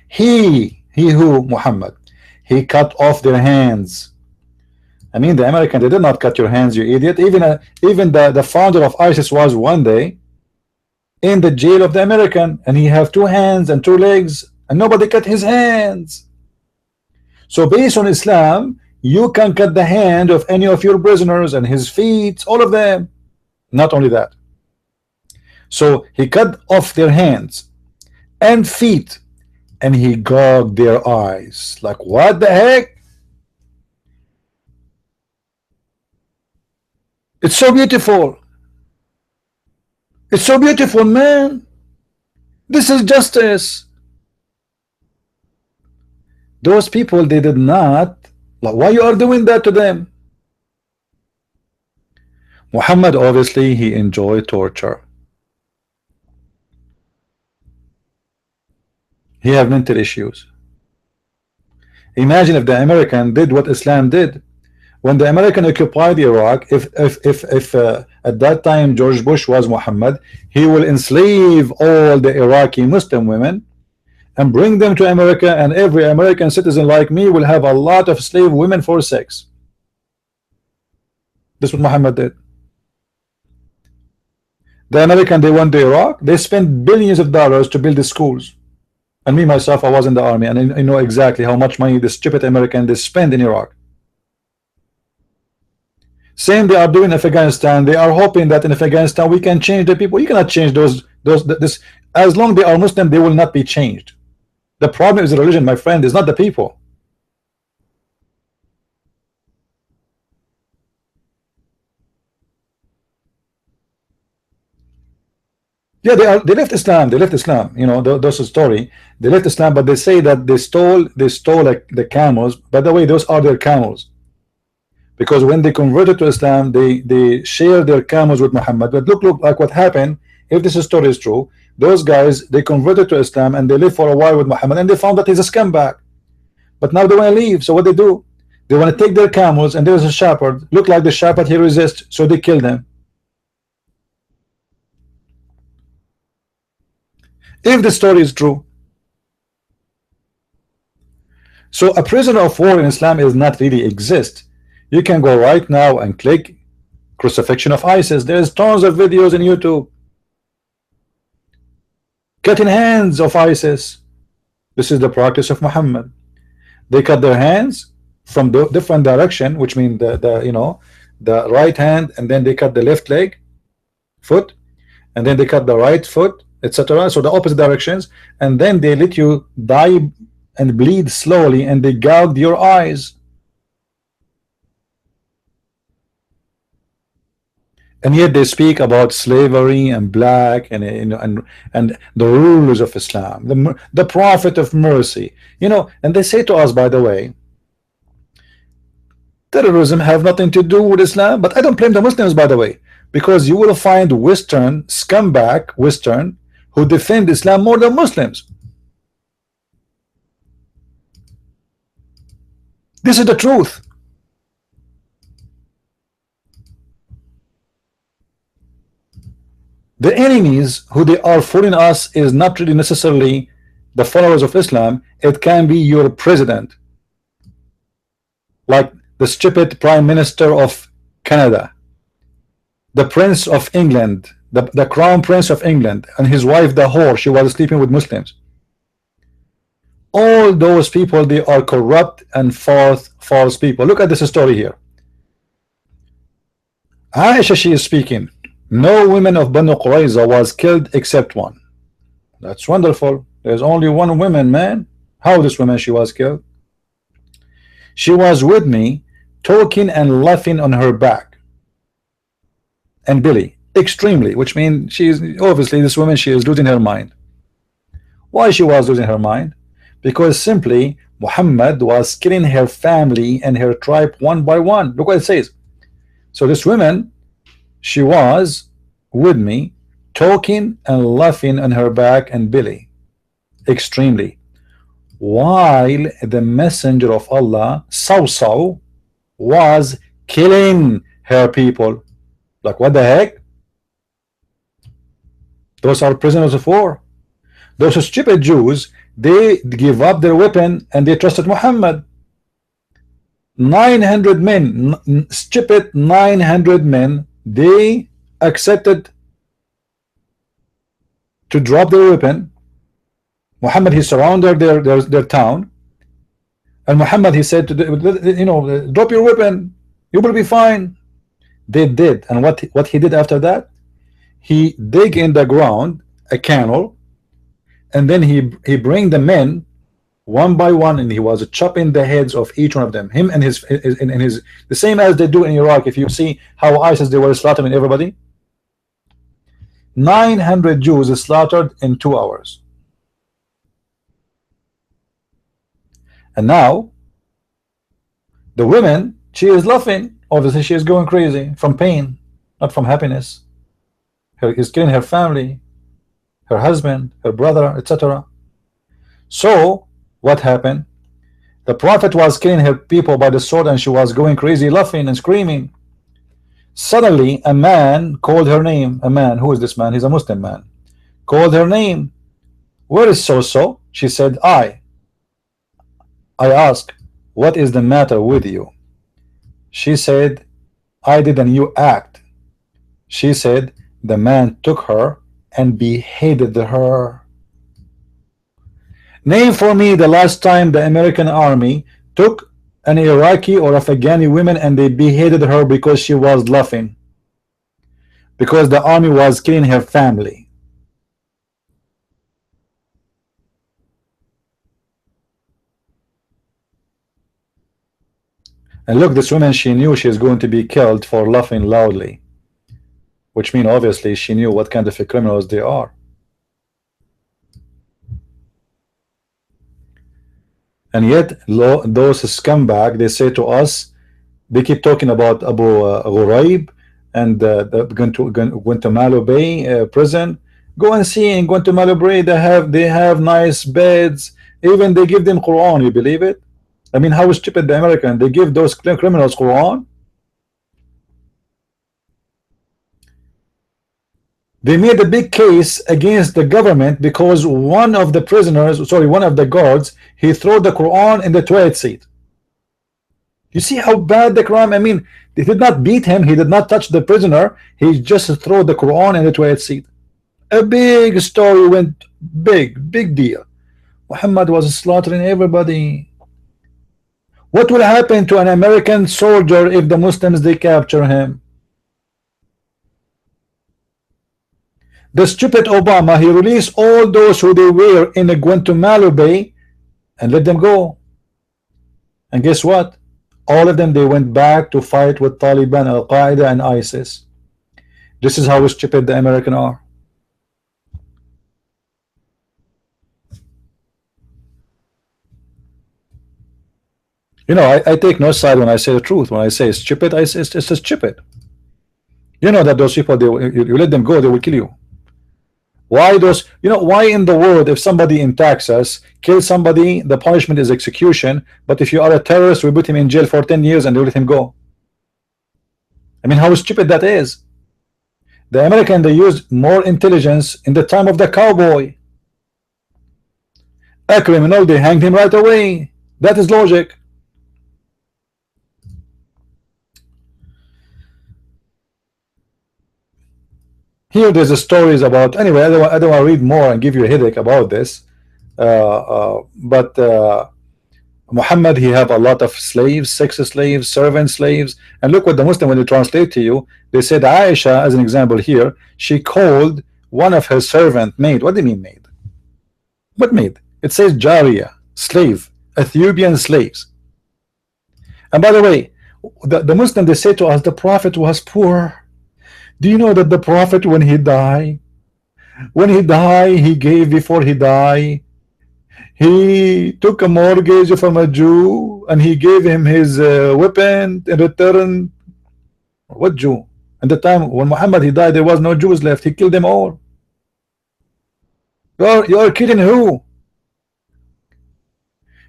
he who Muhammad, he cut off their hands. I mean, the American, they did not cut your hands, you idiot. Even the founder of ISIS was one day in the jail of the American, and he have 2 hands and 2 legs, and nobody cut his hands. So based on Islam, you can cut the hand of any of your prisoners and his feet, all of them. Not only that. So he cut off their hands and feet, and he gouged their eyes. Like, what the heck? It's so beautiful. It's so beautiful, man. This is justice. Those people, they did not, like, why you are doing that to them? Muhammad, obviously, he enjoyed torture. He have mental issues. Imagine if the American did what Islam did. When the American occupied Iraq, if at that time George Bush was Muhammad, he will enslave all the Iraqi Muslim women and bring them to America, and every American citizen like me will have a lot of slave women for sex. That's what Muhammad did. The American, they went to Iraq, they spent billions of dollars to build the schools. And me myself, I was in the army, and I know exactly how much money the stupid American they spend in Iraq. Same they are doing in Afghanistan. They are hoping that in Afghanistan we can change the people. You cannot change this. As long they are Muslim, they will not be changed. The problem is the religion, my friend, is not the people. Yeah, they left Islam. They left Islam. You know, those a story. They left Islam, but they say that they stole like the camels. By the way, those are their camels. Because when they converted to Islam, they shared their camels with Muhammad. But look like what happened. If this story is true, those guys, they converted to Islam and they lived for a while with Muhammad, and they found that he's a scumbag. But now they want to leave. So what they do? They want to take their camels, and there's a shepherd. Look like the shepherd, he resists, so they kill them. If the story is true. So a prisoner of war in Islam is not really exist. You can go right now and click crucifixion of ISIS. There's tons of videos on YouTube. Cutting hands of ISIS. This is the practice of Muhammad. They cut their hands from the different direction, which means the right hand, and then they cut the left leg, foot, and then they cut the right foot, etc. So the opposite directions, and then they let you die and bleed slowly, and they gouge your eyes. And yet they speak about slavery and black and the rules of Islam, the prophet of mercy, and they say to us, by the way, terrorism have nothing to do with Islam. But I don't blame the Muslims, by the way, because you will find Western scumbag who defend Islam more than Muslims. This is the truth. The enemies who they are fooling us is not really necessarily the followers of Islam. It can be your president, like the stupid Prime Minister of Canada, the Prince of England, the Crown Prince of England, and his wife, the whore, she was sleeping with Muslims. All those people, they are corrupt and false people. Look at this story here. Aisha, she is speaking. No women of Banu Qurayza was killed except one. That's wonderful. There's only one woman, man. How this woman she was killed? She was with me, talking and laughing on her back and belly extremely, which means she is obviously, this woman, she is losing her mind. Why she was losing her mind? Because simply Muhammad was killing her family and her tribe one by one. Look what it says. So this woman, she was with me, talking and laughing on her back and belly extremely, while the messenger of Allah Saw was killing her people. Like, what the heck? Those are prisoners of war. Those stupid Jews, they give up their weapon and they trusted Muhammad. 900 men, stupid 900 men, they accepted to drop their weapon. Muhammad, he surrounded their town, and Muhammad, he said to drop your weapon, you will be fine. They did, and what he did after that, he dig in the ground a canal, and then he bring the men one by one, and he was chopping the heads of each one of them, him and his the same as they do in Iraq. If you see how ISIS, they were slaughtering everybody. 900 Jews slaughtered in 2 hours. And now the women, she is laughing. Obviously she is going crazy from pain, not from happiness. Is killing her family, her husband, her brother, etc. So what happened? The Prophet was killing her people by the sword, and she was going crazy, laughing and screaming. Suddenly, a man called her name. A man, who is this man? He's a Muslim man. Called her name. Where is so-so? She said, I asked, what is the matter with you? She said, I did a new act. She said, the man took her and beheaded her. Name for me the last time the American army took an Iraqi or Afghani woman and they beheaded her because she was laughing. Because the army was killing her family. And look, this woman, she knew she was going to be killed for laughing loudly. Which means obviously she knew what kind of criminals they are. And yet those scumbag, they say to us, they keep talking about Abu Ghuraib and Guantanamo Bay prison. Go and see in Guantanamo Bay they have nice beds. Even they give them Quran. You believe it? I mean, how stupid the American? They give those criminals Quran. They made a big case against the government because one of the prisoners, sorry, one of the guards, he threw the Quran in the toilet seat. You see how bad the crime? I mean, they did not beat him. He did not touch the prisoner. He just threw the Quran in the toilet seat. A big story went big deal. Muhammad was slaughtering everybody. What will happen to an American soldier if the Muslims they capture him? The stupid Obama, he released all those who they were in the Guantanamo Bay and let them go. And guess what? All of them, they went back to fight with Taliban, Al-Qaeda, and ISIS. This is how stupid the American are. You know, I take no side when I say the truth. When I say stupid, it's stupid. You know that those people, you let them go, they will kill you. Why those, you know, why in the world if somebody in Texas kills somebody, the punishment is execution, but if you are a terrorist, we put him in jail for 10 years and they let him go? I mean, how stupid that is. The American, they used more intelligence in the time of the cowboy. A criminal, they hanged him right away. That is logic. Here there's a stories about, anyway, I don't want to read more and give you a headache about this. But Muhammad, he have a lot of slaves, sex slaves, servant slaves. And look what the Muslim, when they translate to you, they said Aisha, as an example here, she called one of her servant maid. What do you mean maid? What maid? It says Jariya, slave, Ethiopian slaves. And by the way, the Muslim, they say to us, the Prophet was poor. Do you know that the Prophet, when he died, he gave, before he died, he took a mortgage from a Jew and he gave him his weapon in return. What Jew? At the time when Muhammad he died, there was no Jews left. He killed them all. You are kidding who?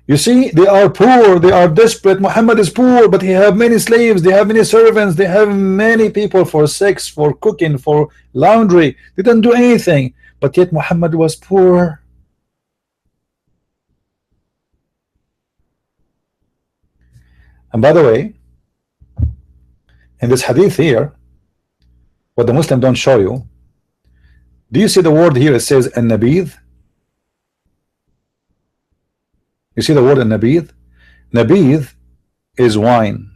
You see, they are poor, they are desperate. Muhammad is poor, but he have many slaves, they have many servants, they have many people for sex, for cooking, for laundry. They didn't do anything, but yet Muhammad was poor. And by the way, in this hadith here, what the Muslim don't show you, do you see the word here? It says an-nabidh. You see the word an-nabidh? Nabidh is wine.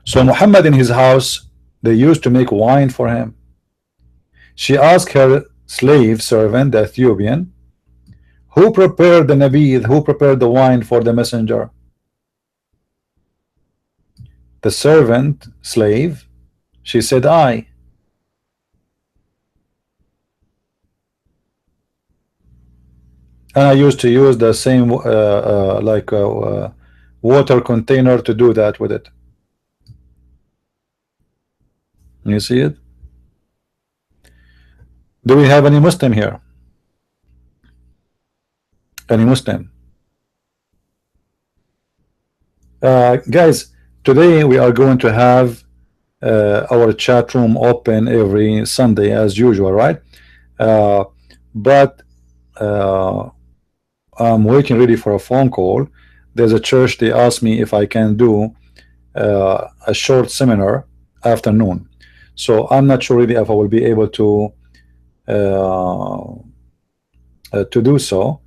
So Muhammad in his house, they used to make wine for him. She asked her slave servant, the Ethiopian, who prepared the nabidh, who prepared the wine for the messenger? The servant, slave, she said, I. And I used to use the same water container to do that with it. You see it? Do we have any Muslim here? Any Muslim? Guys, today we are going to have our chat room open every Sunday as usual, right? Uh, but uh, I'm waiting ready for a phone call. There's a church, they asked me if I can do a short seminar afternoon. So I'm not sure really if I will be able uh, to do so.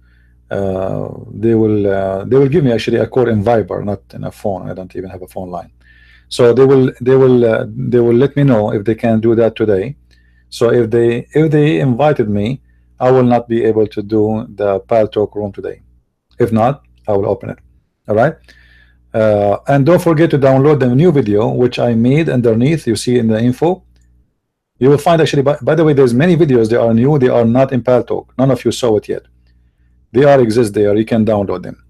They will give me actually a call in Viber, not in a phone. I don't even have a phone line. So they will let me know if they can do that today. So if they invited me, I will not be able to do the Pal Talk room today. If not, I will open it. All right. And don't forget to download the new video which I made underneath. You see in the info. You will find actually. By the way, there's many videos. They are new. They are not in Pal Talk. None of you saw it yet. They are exist there. You can download them.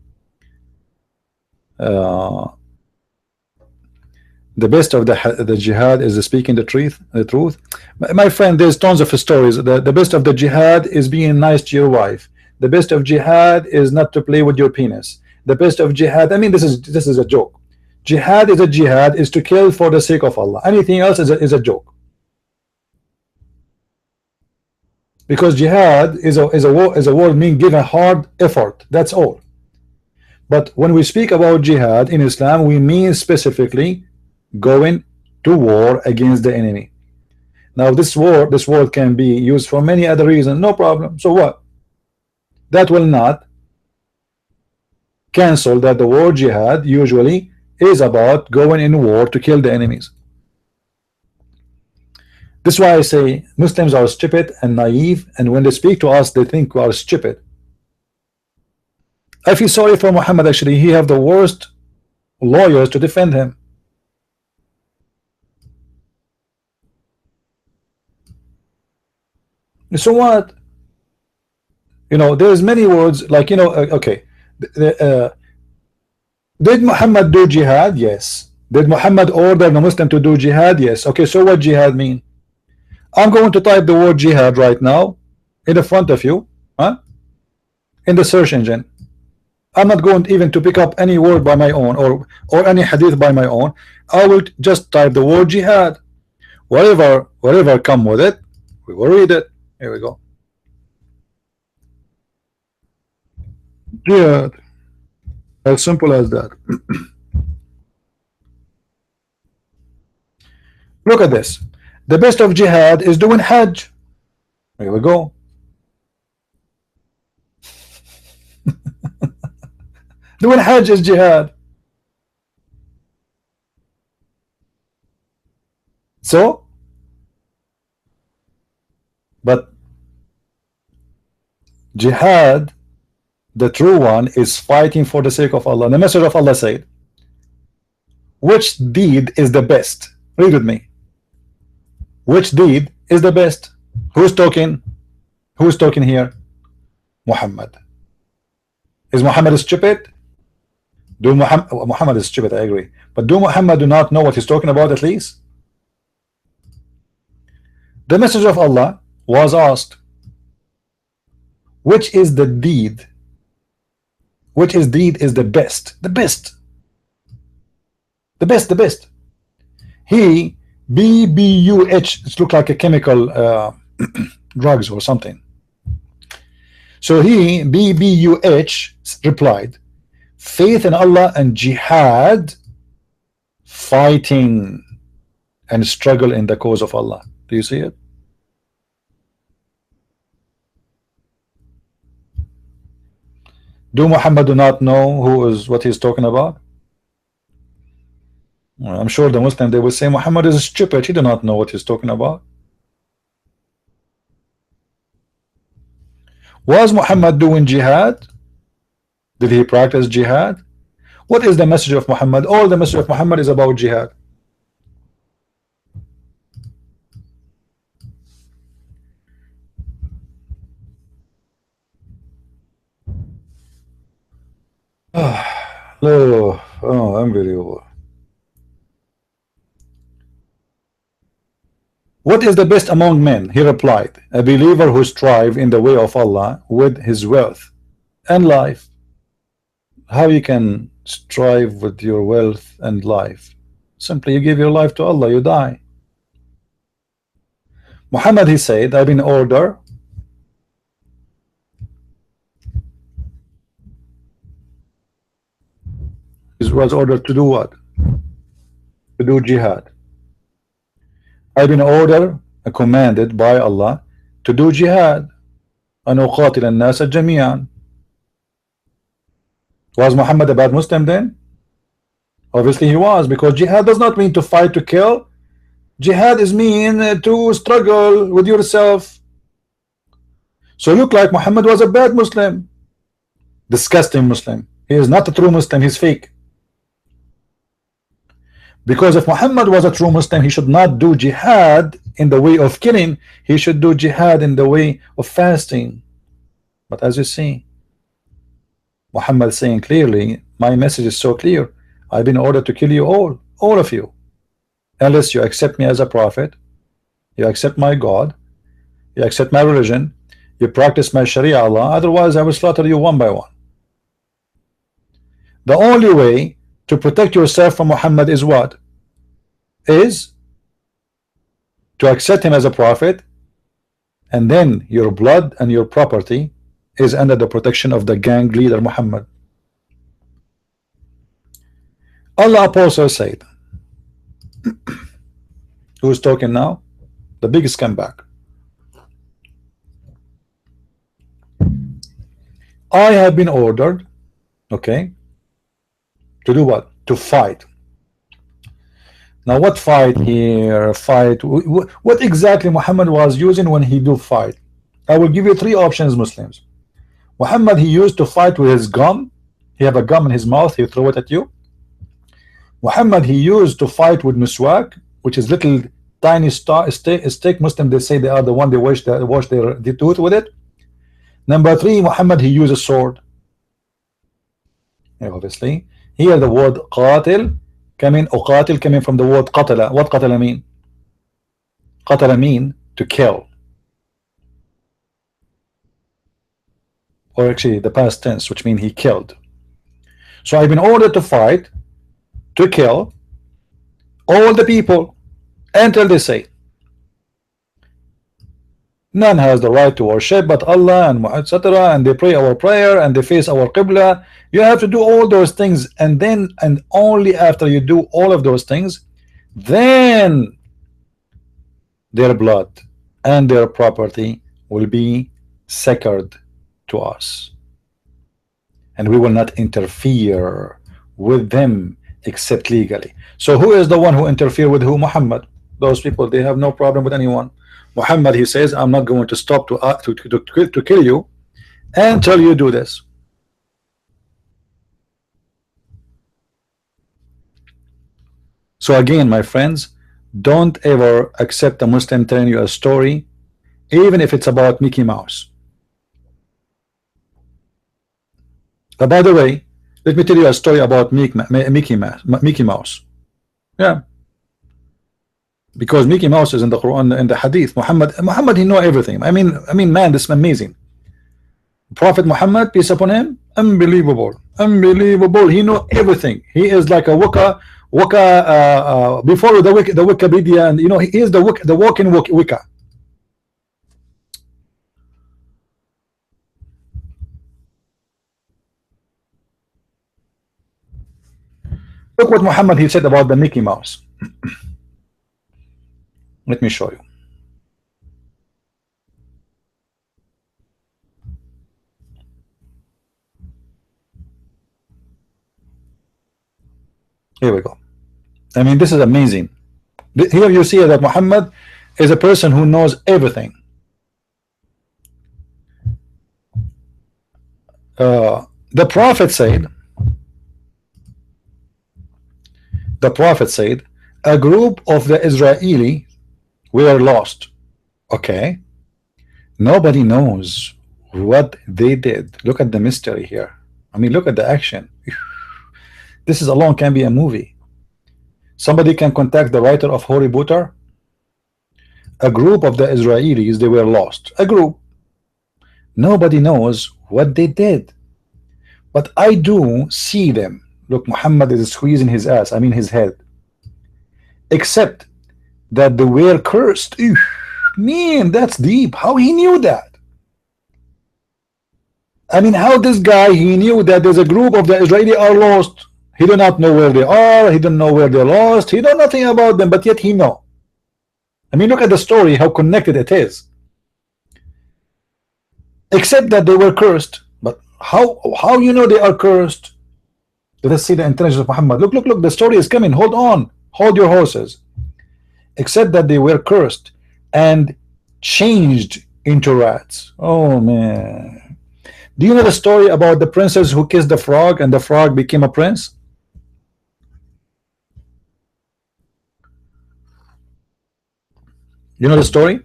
The best of the jihad is speaking the truth. My friend, there's tons of stories. The best of the jihad is being nice to your wife. The best of jihad is not to play with your penis. The best of jihad, I mean, this is a joke. Jihad is a jihad is to kill for the sake of Allah. Anything else is a joke. Because jihad is a word mean give a hard effort. That's all. But when we speak about jihad in Islam, we mean specifically going to war against the enemy. Now this word can be used for many other reasons, no problem. So what? That will not cancel that the word jihad usually is about going in war to kill the enemies. This is why I say Muslims are stupid and naive, and when they speak to us they think we are stupid. I feel sorry for Muhammad. Actually, he have the worst lawyers to defend him. So what? You know, there's many words like, you know, okay. Did Muhammad do jihad? Yes. Did Muhammad order the Muslim to do jihad? Yes. Okay, so what jihad mean? I'm going to type the word jihad right now in the front of you, huh? In the search engine. I'm not going even to pick up any word by my own or any hadith by my own. I will just type the word jihad. Whatever come with it, we will read it. Here we go. Jihad. As simple as that. Look at this. The best of jihad is doing Hajj. Here we go. Doing Hajj is jihad. So, but jihad, the true one, is fighting for the sake of Allah. The message of Allah said, which deed is the best? Read with me. Which deed is the best? Who's talking? Who's talking here? Muhammad. Is Muhammad stupid? Do Muhammad is stupid, I agree. But do Muhammad do not know what he's talking about at least? The message of Allah was asked, which is the deed? Which is deed is the best? The best. The best, the best. He BBUH, it looks like a chemical drugs or something. So he BBUH replied, faith in Allah and jihad, fighting and struggle in the cause of Allah. Do you see it? Do Muhammad do not know what he's talking about? Well, I'm sure the Muslim, they will say Muhammad is stupid, he do not know what he's talking about. Was Muhammad doing jihad? Did he practice jihad? What is the message of Muhammad? All the message of Muhammad is about jihad. Unbelievable. What is the best among men? He replied, a believer who strive in the way of Allah with his wealth and life. How you can strive with your wealth and life. Simply you give your life to Allah, you die. Muhammad, he said, I've been ordered he was ordered to do what? To do jihad. I've been ordered and commanded by Allah to do jihad. أن أقاتل الناس جميعا. Was Muhammad a bad Muslim then? Obviously he was, because jihad does not mean to fight, to kill. Jihad is mean to struggle with yourself. So look like Muhammad was a bad Muslim, disgusting Muslim. He is not a true Muslim, he's fake. Because if Muhammad was a true Muslim, he should not do jihad in the way of killing, he should do jihad in the way of fasting. But as you see, Muhammad saying clearly, my message is so clear, I've been ordered to kill you all of you, unless you accept me as a prophet, you accept my God, you accept my religion, you practice my Sharia Allah, otherwise I will slaughter you one by one. The only way to protect yourself from Muhammad is what? Is to accept him as a prophet, and then your blood and your property is under the protection of the gang leader Muhammad. Allah also said, who's talking now? The biggest comeback. I have been ordered, okay, to do what? To fight. Now what fight here? Fight. What exactly Muhammad was using when he do fight? I will give you three options, Muslims. Muhammad, he used to fight with his gum. He have a gum in his mouth, he throw it at you. Muhammad, he used to fight with miswak, which is little tiny stick. Muslim, they say they are the one they wash their tooth with it. Number three, Muhammad, he used a sword. Yeah, obviously here the word qatil coming from the word qatala. What qatala mean? Qatala mean to kill, or actually the past tense, which mean he killed. So I've been ordered to fight, to kill all the people until they say none has the right to worship but Allah, and etc., and they pray our prayer and they face our qibla. You have to do all those things, and then and only after you do all of those things, then their blood and their property will be sacred to us, and we will not interfere with them except legally. So who is the one who interfere with who? Muhammad. Those people, they have no problem with anyone. Muhammad, he says, I'm not going to stop to kill you until you do this. So again, my friends, don't ever accept a Muslim telling you a story, even if it's about Mickey Mouse. By the way, let me tell you a story about Mickey Mouse. Yeah, because Mickey Mouse is in the Quran and the Hadith. Muhammad, he know everything. I mean, man, this is amazing. Prophet Muhammad, peace upon him, unbelievable. He know everything. He is like a waka before the Wikipedia, and you know, he is the walking wika. Look what Muhammad, he said about the Mickey Mouse. Let me show you. Here we go. I mean, this is amazing. Here you see that Muhammad is a person who knows everything. The Prophet said, a group of the Israeli were lost. Okay, nobody knows what they did. Look at the mystery here. I mean, look at the action. This is alone can be a movie. Somebody can contact the writer of Harry Potter. A group of the Israelis, they were lost. A group. Nobody knows what they did, but I do see them. Look, Muhammad is squeezing his ass, I mean his head. Except that they were cursed. Ew, man, that's deep. How he knew that? I mean, how this guy, he knew that there's a group of the Israeli are lost. He do not know where they are. He don't know where they're lost. He know nothing about them, but yet he know. I mean, look at the story, how connected it is. Except that they were cursed. But how you know they are cursed? Let us see the intelligence of Muhammad. Look, look, look, the story is coming. Hold on. Hold your horses. Except that they were cursed and changed into rats. Oh, man. Do you know the story about the princess who kissed the frog and the frog became a prince? You know the story?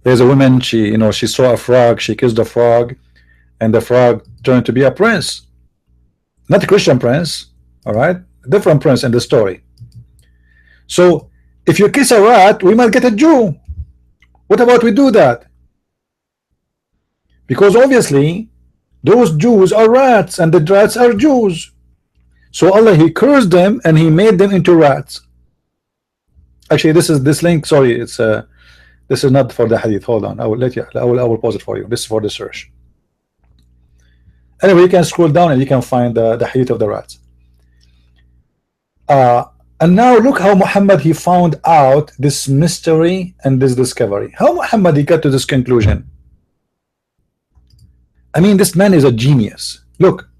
There's a woman, she saw a frog, she kissed the frog, and the frog turned to be a prince. Not a Christian prince, all right? A different prince in the story. So if you kiss a rat, we might get a Jew. What about we do that? Because obviously those Jews are rats and the rats are Jews. So Allah, he cursed them and he made them into rats. Actually, this link, sorry, it's this is not for the hadith. Hold on, I will pause it for you. This is for the search. Anyway, you can scroll down and you can find the hadith of the rats. And now look how Muhammad, he found out this mystery and this discovery. How Muhammad, he got to this conclusion? I mean, this man is a genius. Look,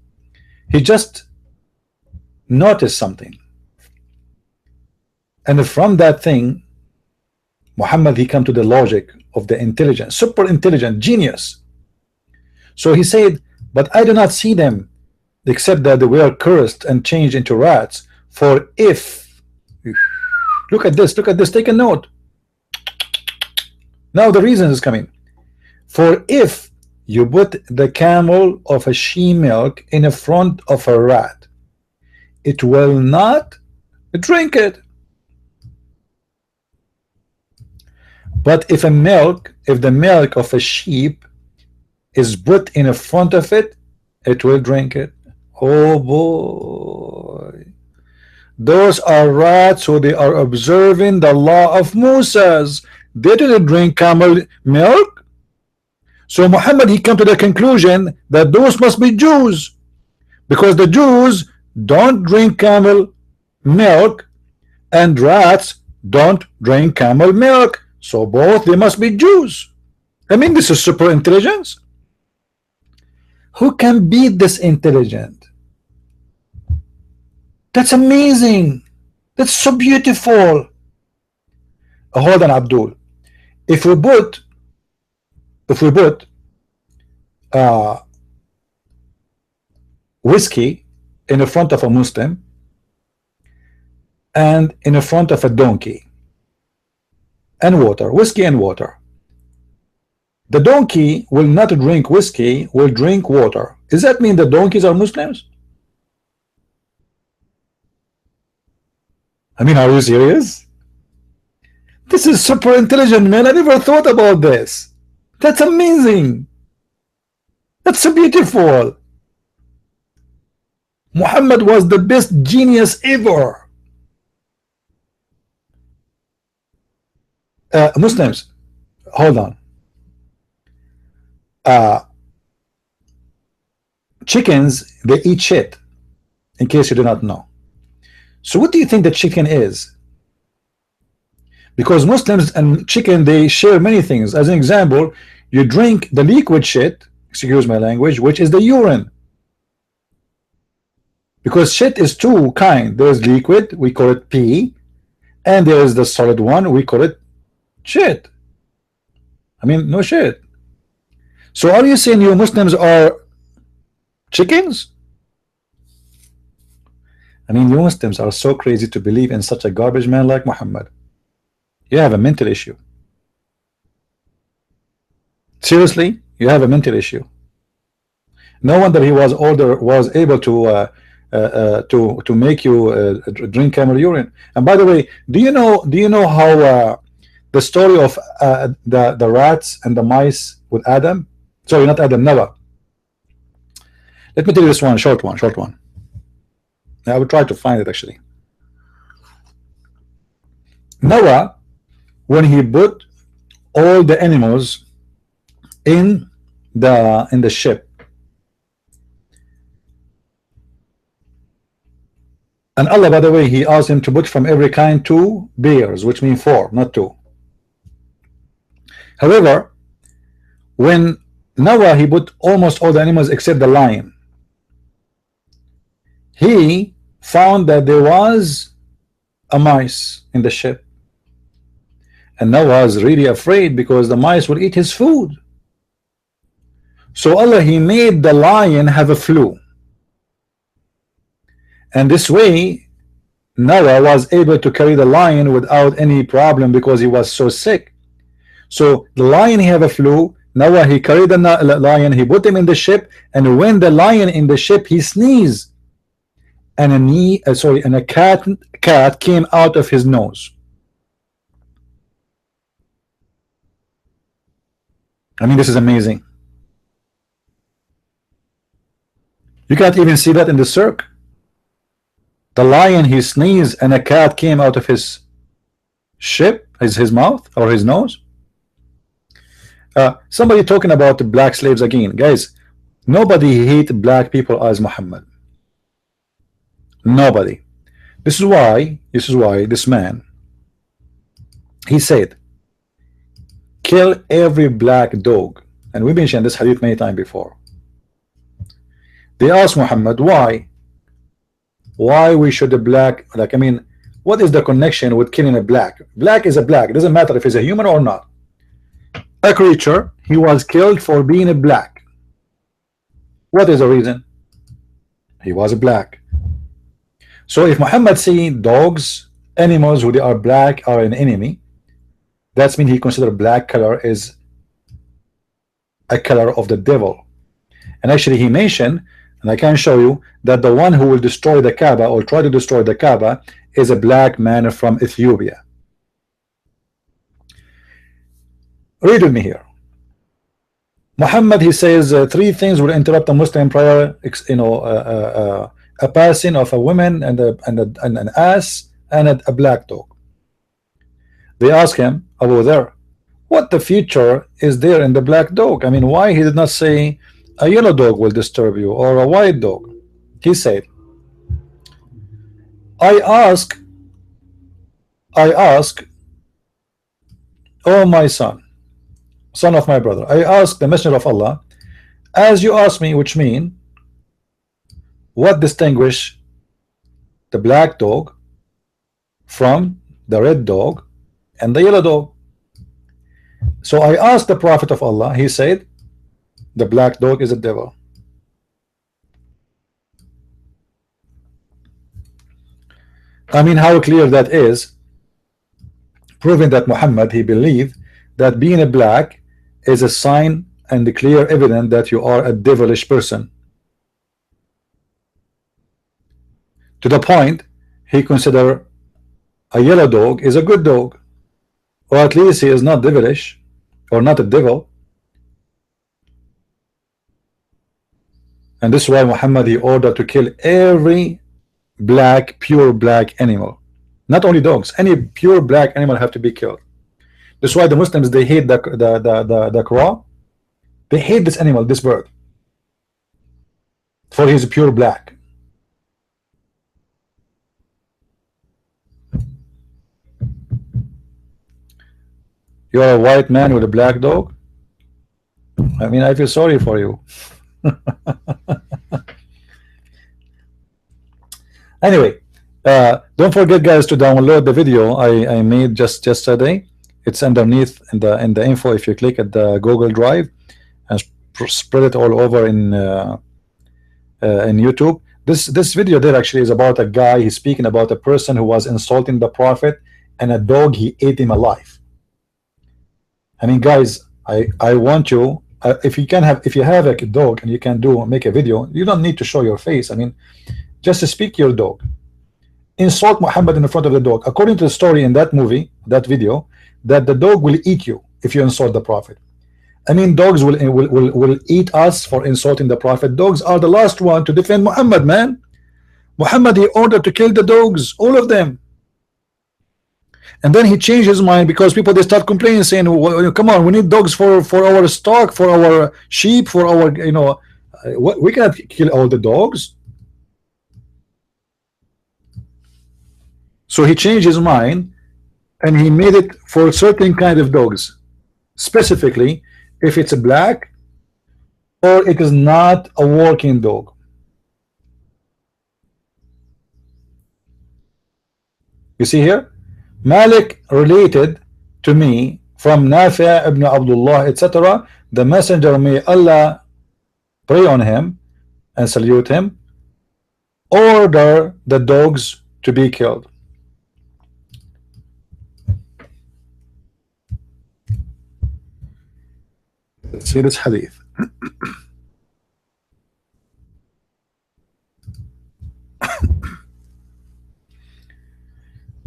he just noticed something, and from that thing, Muhammad, he come to the logic of the intelligent, super intelligent genius. So he said, but I do not see them except that they were cursed and changed into rats. For if, look at this, take a note. Now the reason is coming. For if you put the camel of a she milk in front of a rat, it will not drink it. But if the milk of a sheep is put in front of it, it will drink it. Oh boy, those are rats who they are observing the law of Moses. They didn't drink camel milk. So Muhammad, he come to the conclusion that those must be Jews, because the Jews don't drink camel milk and rats don't drink camel milk. So both, they must be Jews. I mean, this is super intelligence. Who can beat this intelligent? That's amazing. That's so beautiful. Hold on, Abdul. If we put whiskey in the front of a Muslim and in the front of a donkey, and water, whiskey and water, the donkey will not drink whiskey, will drink water. Does that mean the donkeys are Muslims? I mean, are you serious? This is super intelligent, man. I never thought about this. That's amazing. That's so beautiful. Muhammad was the best genius ever. Muslims, hold on. Chickens, they eat shit, in case you do not know. So what do you think the chicken is? Because Muslims and chicken, they share many things. As an example, you drink the liquid shit, excuse my language, which is the urine. Because shit is two kind. There's liquid, we call it pee, and there is the solid one, we call it shit. I mean, no shit. So are you saying you Muslims are chickens? I mean, you Muslims are so crazy to believe in such a garbage man like Muhammad. You have a mental issue. Seriously, you have a mental issue. No wonder he was able to make you drink camel urine. And by the way, do you know how the story of the rats and the mice with Adam? Sorry, not Adam, Noah. Let me tell you this one, short one, short one. I will try to find it actually. Noah, when he put all the animals in the ship, and Allah, by the way, he asked him to put from every kind 2 bears, which means 4, not 2. However, when Noah, he put almost all the animals except the lion, he found that there was a mice in the ship, and Noah was really afraid because the mice would eat his food. So Allah, he made the lion have a flu, and this way Noah was able to carry the lion without any problem because he was so sick. So the lion, he have a flu. Noah, he carried the lion, he put him in the ship, and when the lion in the ship, he sneezed, and a cat came out of his nose. I mean, this is amazing. You can't even see that in the circ. The lion, he sneezed, and a cat came out of his ship, his mouth or his nose. Somebody talking about the black slaves again. Guys, nobody hate black people as Muhammad. Nobody. This is why this man, he said, kill every black dog. And we mentioned this hadith many times before. They asked Muhammad why we should the black, like, I mean, what is the connection with killing a black? Black is a black. It doesn't matter if he's a human or not. A creature, he was killed for being a black. What is the reason? He was a black. So if Muhammad see dogs, animals who they are black are an enemy, that's mean he considered black color is a color of the devil. And actually he mentioned, and I can show you, that the one who will destroy the Kaaba or try to destroy the Kaaba is a black man from Ethiopia. Read with me here. Muhammad, he says 3 things will interrupt a Muslim prayer, a passing of a woman and an ass and a black dog. They ask him, Abu Dharr, what the future is there in the black dog? I mean, why he did not say a yellow dog will disturb you or a white dog? He said, I ask, oh my son of my brother, I ask the Messenger of Allah, as you ask me, which mean, what distinguish the black dog from the red dog and the yellow dog? So I asked the Prophet of Allah, he said, the black dog is a devil. I mean, how clear that is, proving that Muhammad, he believed that being a black is a sign and the clear evidence that you are a devilish person. To the point, he considered a yellow dog is a good dog, or at least he is not devilish or not a devil. And this is why Muhammad, he ordered to kill every black, pure black animal, not only dogs. Any pure black animal have to be killed. This is why the Muslims, they hate the crow. They hate this animal, this bird, for his pure black. You are a white man with a black dog. I mean, I feel sorry for you. Anyway, don't forget, guys, to download the video I made just yesterday. It's underneath in the info. If you click at the Google Drive and spread it all over in YouTube. This video there actually is about a guy. He's speaking about a person who was insulting the Prophet, and a dog, he ate him alive. I mean, guys, I want you, if you have a dog and you can make a video, you don't need to show your face. I mean, just speak your dog. Insult Muhammad in front of the dog. According to the story in that movie, that video, that the dog will eat you if you insult the Prophet. I mean, dogs will eat us for insulting the Prophet. Dogs are the last one to defend Muhammad, man. Muhammad, he ordered to kill the dogs, all of them. And then he changed his mind because people, they start complaining, saying, well, come on, we need dogs for our stock, for our sheep, for our, you know, we cannot kill all the dogs. So he changed his mind and he made it for certain kind of dogs, specifically if it's a black or it is not a working dog. You see here, Malik related to me from Nafi' ibn Abdullah, etc. The messenger, may Allah pray on him and salute him, order the dogs to be killed. Let's see this hadith.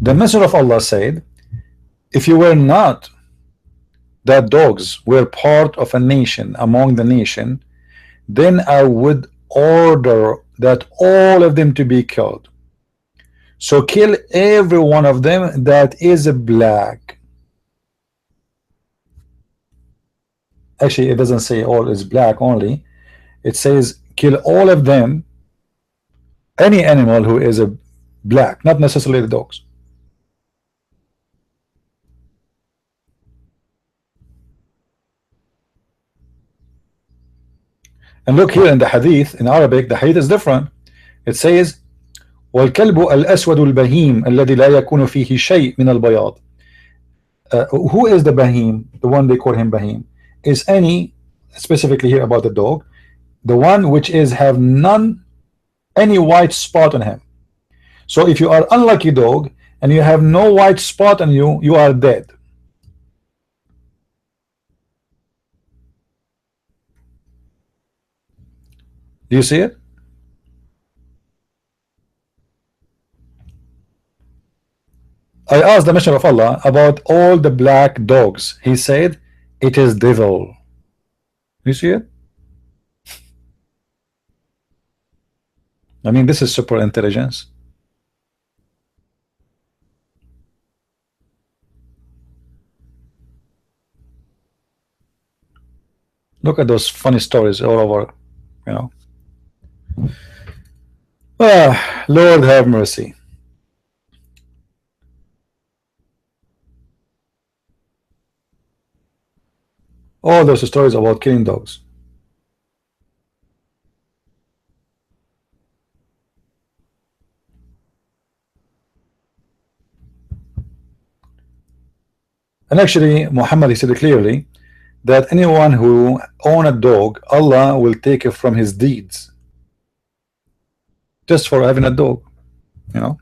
The messenger of Allah said, if you were not that dogs were part of a nation among the nation, then I would order that all of them to be killed. So kill every one of them that is black. Actually, it doesn't say all is black only. It says kill all of them, any animal who is a black, not necessarily the dogs. And look here in the hadith, in Arabic, the hadith is different. It says, وَالْكَلْبُ الْأَسْوَدُ الْبَهِيمُ الَّذِي لَا يَكُونُ فِيهِ شَيْءٍ مِنَ الْبَيَاضِ. Who is the Bahim? The one they call him Bahim. Is any, specifically here about the dog, the one which is have none, any white spot on him. So if you are unlucky dog, and you have no white spot on you, you are dead. Do you see it? I asked the Messenger of Allah about all the black dogs. He said, it is devil. You see it? I mean, this is super intelligence. Look at those funny stories all over, you know. Ah, Lord have mercy. All those stories about killing dogs. And actually, Muhammad, he said clearly that anyone who own a dog, Allah will take it from his deeds just for having a dog, you know.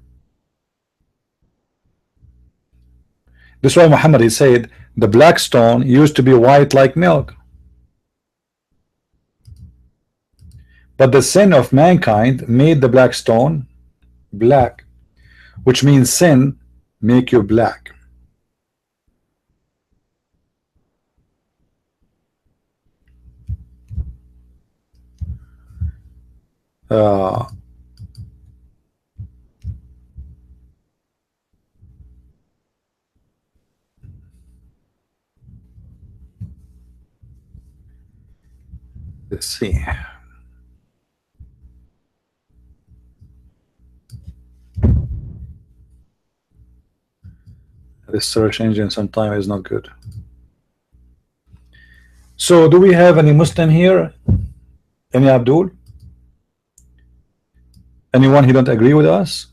This is why Muhammad, he said the black stone used to be white like milk, but the sin of mankind made the black stone black, which means sin make you black. Let's see. This search engine sometimes is not good. So do we have any Muslim here? Any Abdul? Anyone who don't agree with us?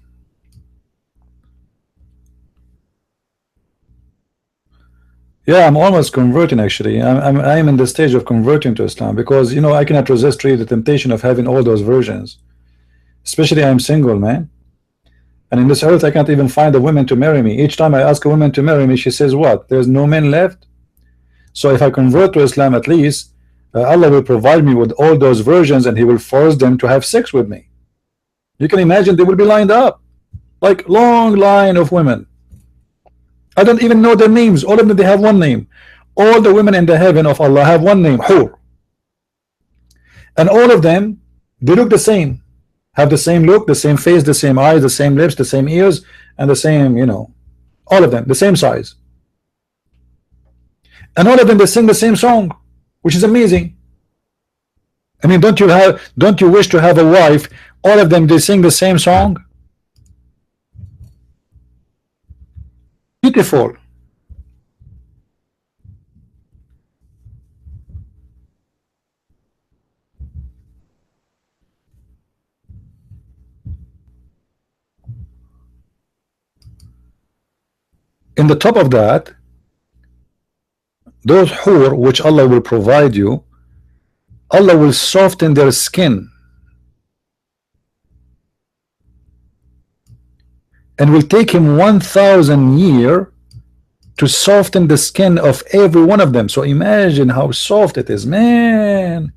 Yeah, I'm almost converting actually. I'm in the stage of converting to Islam because, you know, I cannot resist really the temptation of having all those versions. Especially I'm single, man. And in this earth I can't even find a woman to marry me. Each time I ask a woman to marry me, she says what? There's no men left? So if I convert to Islam, at least Allah will provide me with all those versions and he will force them to have sex with me. You can imagine they will be lined up like long line of women. I don't even know their names. All of them, they have one name. All the women in the heaven of Allah have one name, Hur, and all of them, they look the same, have the same look, the same face, the same eyes, the same lips, the same ears, and the same, all of them the same size, and all of them they sing the same song, which is amazing. I mean, don't you wish to have a wife, all of them they sing the same song? Beautiful. In the top of that, those hur which Allah will provide you, Allah will soften their skin and will take him 1,000 years to soften the skin of every one of them. So imagine how soft it is, man.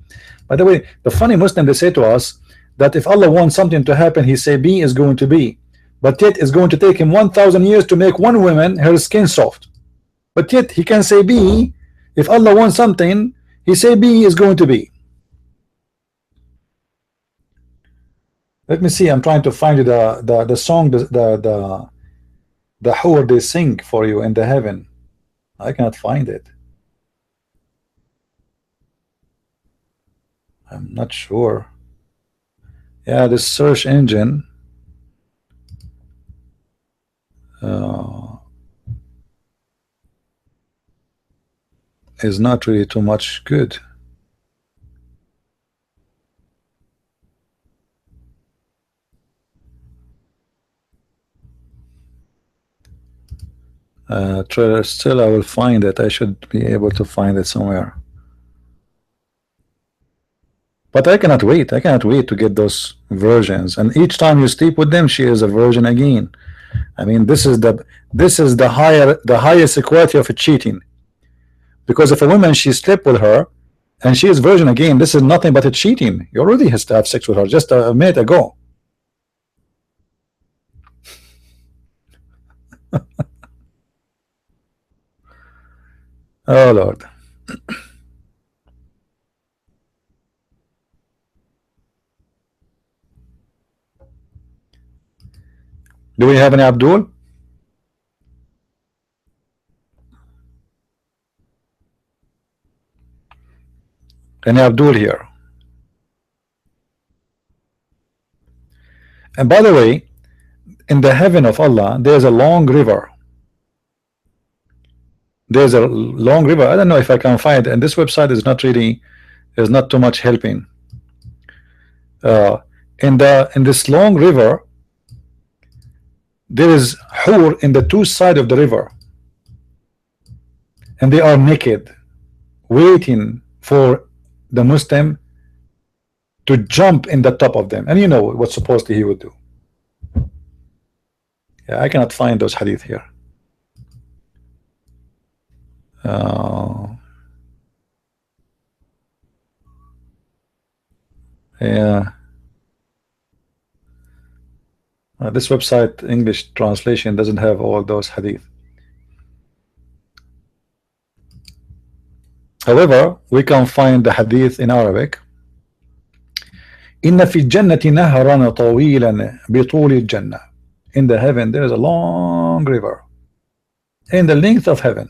By the way, the funny Muslim, they say to us that if Allah wants something to happen, he say B is going to be, but yet it's going to take him 1,000 years to make one woman her skin soft, but yet he can say B. If Allah wants something, he say B is going to be. Let me see, I'm trying to find you the song, the hur they sing for you in the heaven. I cannot find it. I'm not sure. Yeah, this search engine is not really too much good. Still I will find it. I should be able to find it somewhere, but I cannot wait. I cannot wait to get those virgins, and each time you sleep with them, she is a virgin again. I mean, this is the highest quality of cheating, because if a woman, she slept with her and she is virgin again, this is nothing but a cheating. You already has to have sex with her just a minute ago. Oh Lord. Do we have any Abdul? Any Abdul here? And by the way, in the heaven of Allah, there's a long river. There's a long river. I don't know if I can find it, and this website is not really, is not too much helping. In this long river, there is hur in the two sides of the river, and they are naked, waiting for the Muslim to jump in the top of them. And you know what supposedly he would do. Yeah, I cannot find those hadith here. Yeah. This website English translation doesn't have all those hadith. However, we can find the hadith in Arabic. إن في الجنة نهرا طويلا بطول الجنة. In the heaven there is a long river in the length of heaven,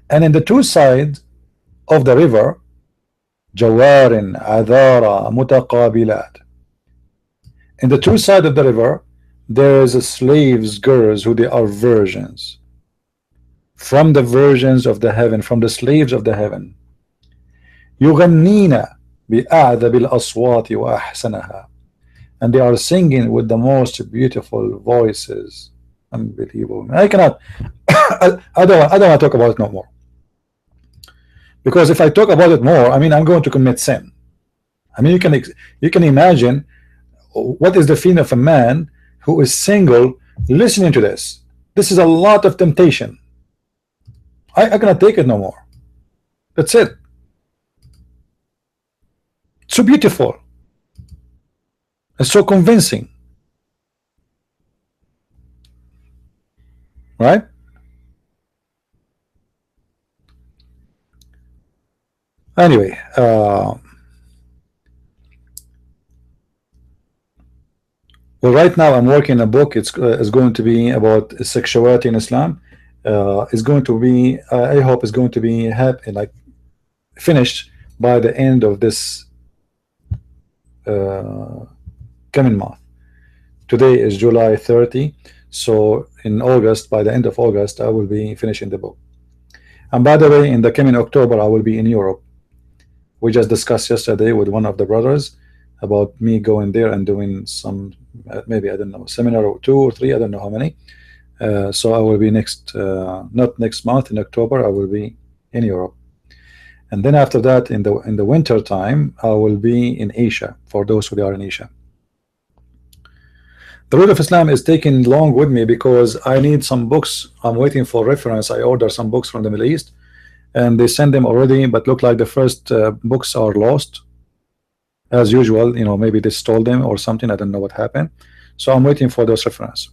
and in the two sides of the river جوار عذارى متقابلات. In the two sides of the river there is a slaves, girls who they are virgins from the virgins of the heaven, from the slaves of the heaven. يغنين بأعذب الأصوات وأحسنها, and they are singing with the most beautiful voices. Unbelievable. I cannot I don't want to talk about it no more, because if I talk about it more, I mean, I'm going to commit sin. I mean, you can imagine what is the feeling of a man who is single listening to this. This is a lot of temptation. I cannot take it no more. That's it. So beautiful. It's so convincing, right? Anyway, well, right now I'm working a book. It's going to be about sexuality in Islam. It's going to be, I hope, it's going to be happy, like finished by the end of this uh, coming month. Today is July 30, so in August, by the end of August, I will be finishing the book. And by the way, in the coming October, I will be in Europe. We just discussed yesterday with one of the brothers about me going there and doing some, maybe, I don't know, seminar or two or three, I don't know how many. So I will be next, not next month, in October, I will be in Europe. And then after that, in the winter time, I will be in Asia, for those who are in Asia. The Root of Islam is taking long with me because I need some books. I'm waiting for reference. I order some books from the Middle East, and they send them already, but look like the first books are lost as usual. You know, maybe they stole them or something. I don't know what happened. So I'm waiting for those reference.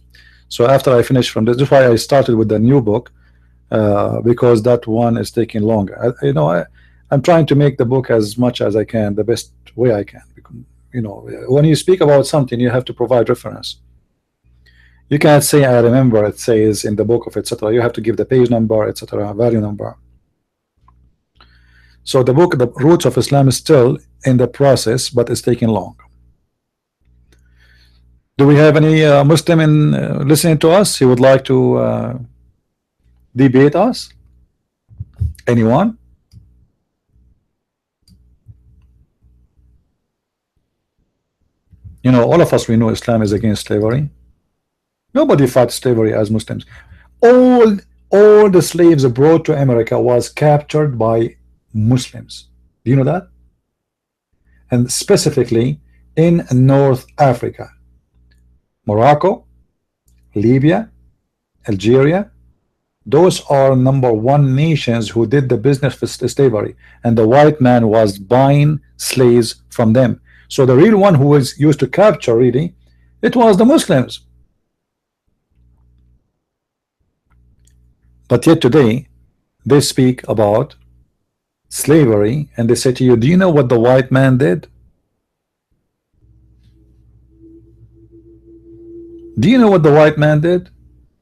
So after I finish from this, that's why I started with the new book, because that one is taking longer. I'm trying to make the book as much as I can, the best way I can. You know, when you speak about something, you have to provide reference. You can't say I remember it says in the book of etc. You have to give the page number, etc., value number. So the book, The Roots of Islam, is still in the process, but it's taking long. Do we have any Muslim in listening to us? He would like to debate us? Anyone? You know, all of us, we know Islam is against slavery. Nobody fought slavery as Muslims. All the slaves brought to America was captured by Muslims. Do you know that? And specifically in North Africa, Morocco, Libya, Algeria. Those are #1 nations who did the business for slavery, and the white man was buying slaves from them. So the real one who was used to capture, really, it was the Muslims. But yet today they speak about slavery and they say to you, do you know what the white man did? Do you know what the white man did?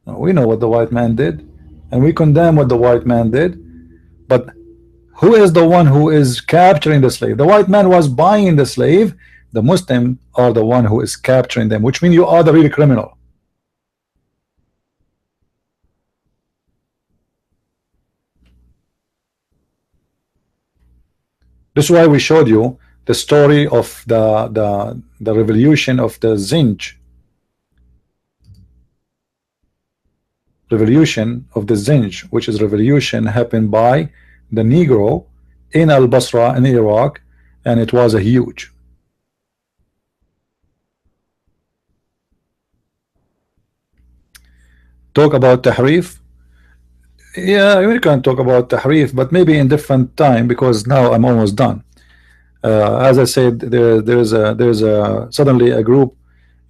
No, we know what the white man did, and we condemn what the white man did. But who is the one who is capturing the slave? The white man was buying the slave. The Muslim are the one who is capturing them, which means you are the real criminal. This is why we showed you the story of the revolution of the Zinj. Revolution of the Zinj, which is revolution happened by the Negro in Al-Basra in Iraq, and it was a huge. Talk about Tahrif. Yeah, we can talk about Tahrif, but maybe in different time, because now I'm almost done. As I said, there's a suddenly a group.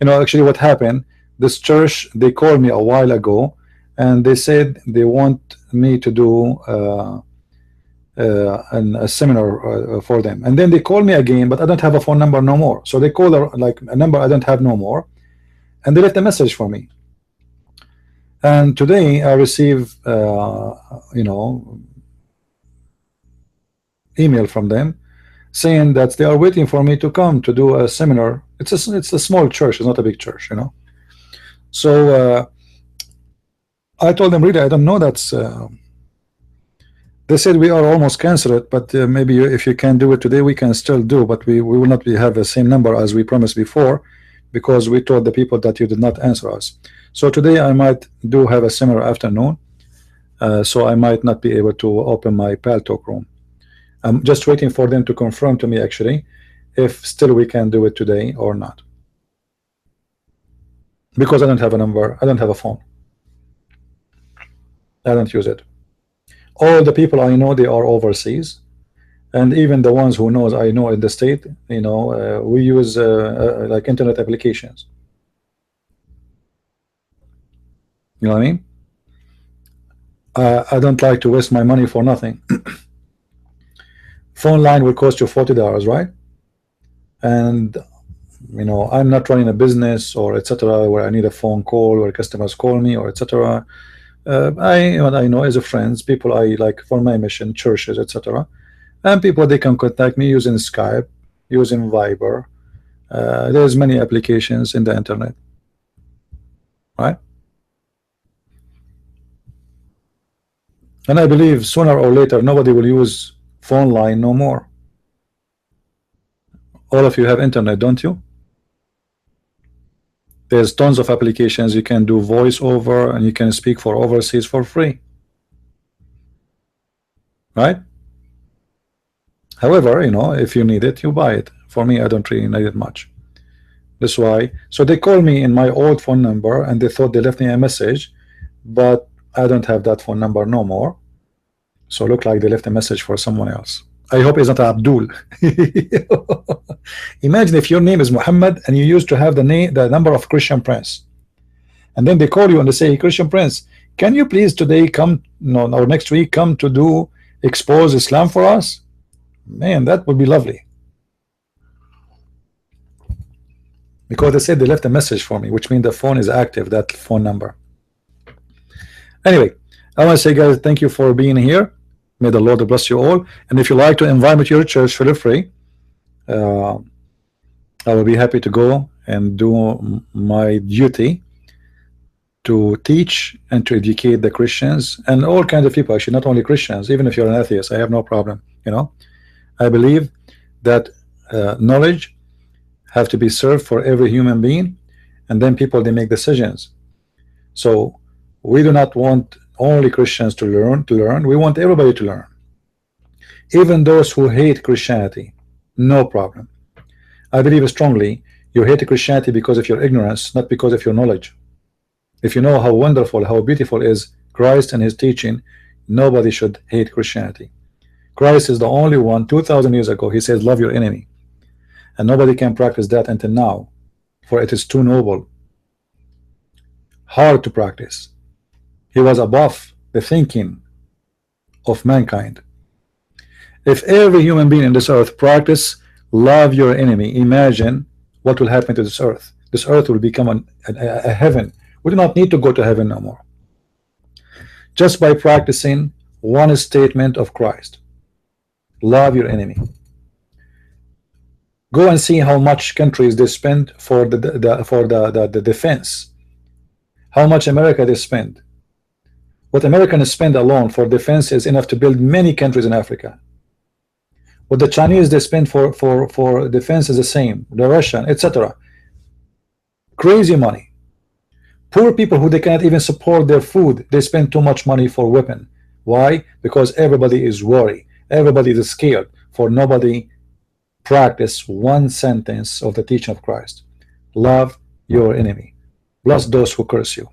You know, actually, what happened? This church, they called me a while ago, and they said they want me to do a seminar for them. And then they call me again, but I don't have a phone number no more. So they call like a number I don't have no more, and they left a message for me. And today I receive, you know, email from them saying that they are waiting for me to come to do a seminar. It's a small church, it's not a big church, you know. So I told them, really, I don't know. That's they said we are almost canceled, but maybe if you can do it today, we can still do, but we will not have the same number as we promised before, because we told the people that you did not answer us. So today I might do have a similar afternoon, so I might not be able to open my Pal Talk room. I'm just waiting for them to confirm to me actually if still we can do it today or not, because I don't have a number, I don't have a phone, I don't use it. All the people I know, they are overseas, and even the ones who knows I know in the state, you know, we use like internet applications. You know what I mean? I don't like to waste my money for nothing. phone line will cost you $40, right? And you know, I'm not running a business or etc. where I need a phone call where customers call me or etc. I know as a friends, people I like for my mission, churches, etc. And people they can contact me using Skype, using Viber. There's many applications in the internet, right? And I believe sooner or later nobody will use phone line no more. All of you have internet, don't you? There's tons of applications you can do voice over and you can speak for overseas for free, right? However, you know, if you need it, you buy it. For me, I don't really need it much. That's why. So they call me in my old phone number and they thought they left me a message, but I don't have that phone number no more. So look like they left a message for someone else. I hope it's not Abdul. Imagine if your name is Muhammad and you used to have the number of Christian Prince, and then they call you and they say, Christian Prince, can you please today come, no, or next week come to do expose Islam for us? Man, that would be lovely. Because they said they left a message for me, which means the phone is active, that phone number. Anyway, I want to say, guys, thank you for being here. May the Lord bless you all. And if you like to invite me to your church, feel free. I will be happy to go and do my duty to teach and to educate the Christians and all kinds of people, actually, not only Christians. Even if you're an atheist, I have no problem. You know, I believe that knowledge have to be served for every human being, and then people they make decisions. So we do not want only Christians to learn. We want everybody to learn, even those who hate Christianity. No problem. I believe strongly you hate Christianity because of your ignorance, not because of your knowledge. If you know how wonderful, how beautiful is Christ and his teaching, nobody should hate Christianity. Christ is the only one. 2,000 years ago he says love your enemy, and nobody can practice that until now, for it is too noble, hard to practice. He was above the thinking of mankind. If every human being in this earth practice love your enemy, imagine what will happen to this earth. This earth will become a heaven. We do not need to go to heaven no more, just by practicing one statement of Christ: love your enemy. Go and see how much countries they spend for the defense. How much America they spend. What Americans spend alone for defense is enough to build many countries in Africa. What the Chinese they spend for defense is the same. The Russian, etc. Crazy money. Poor people who they cannot even support their food, they spend too much money for weapon. Why? Because everybody is worried. Everybody is scared. For nobody practice one sentence of the teaching of Christ: love your enemy, bless those who curse you.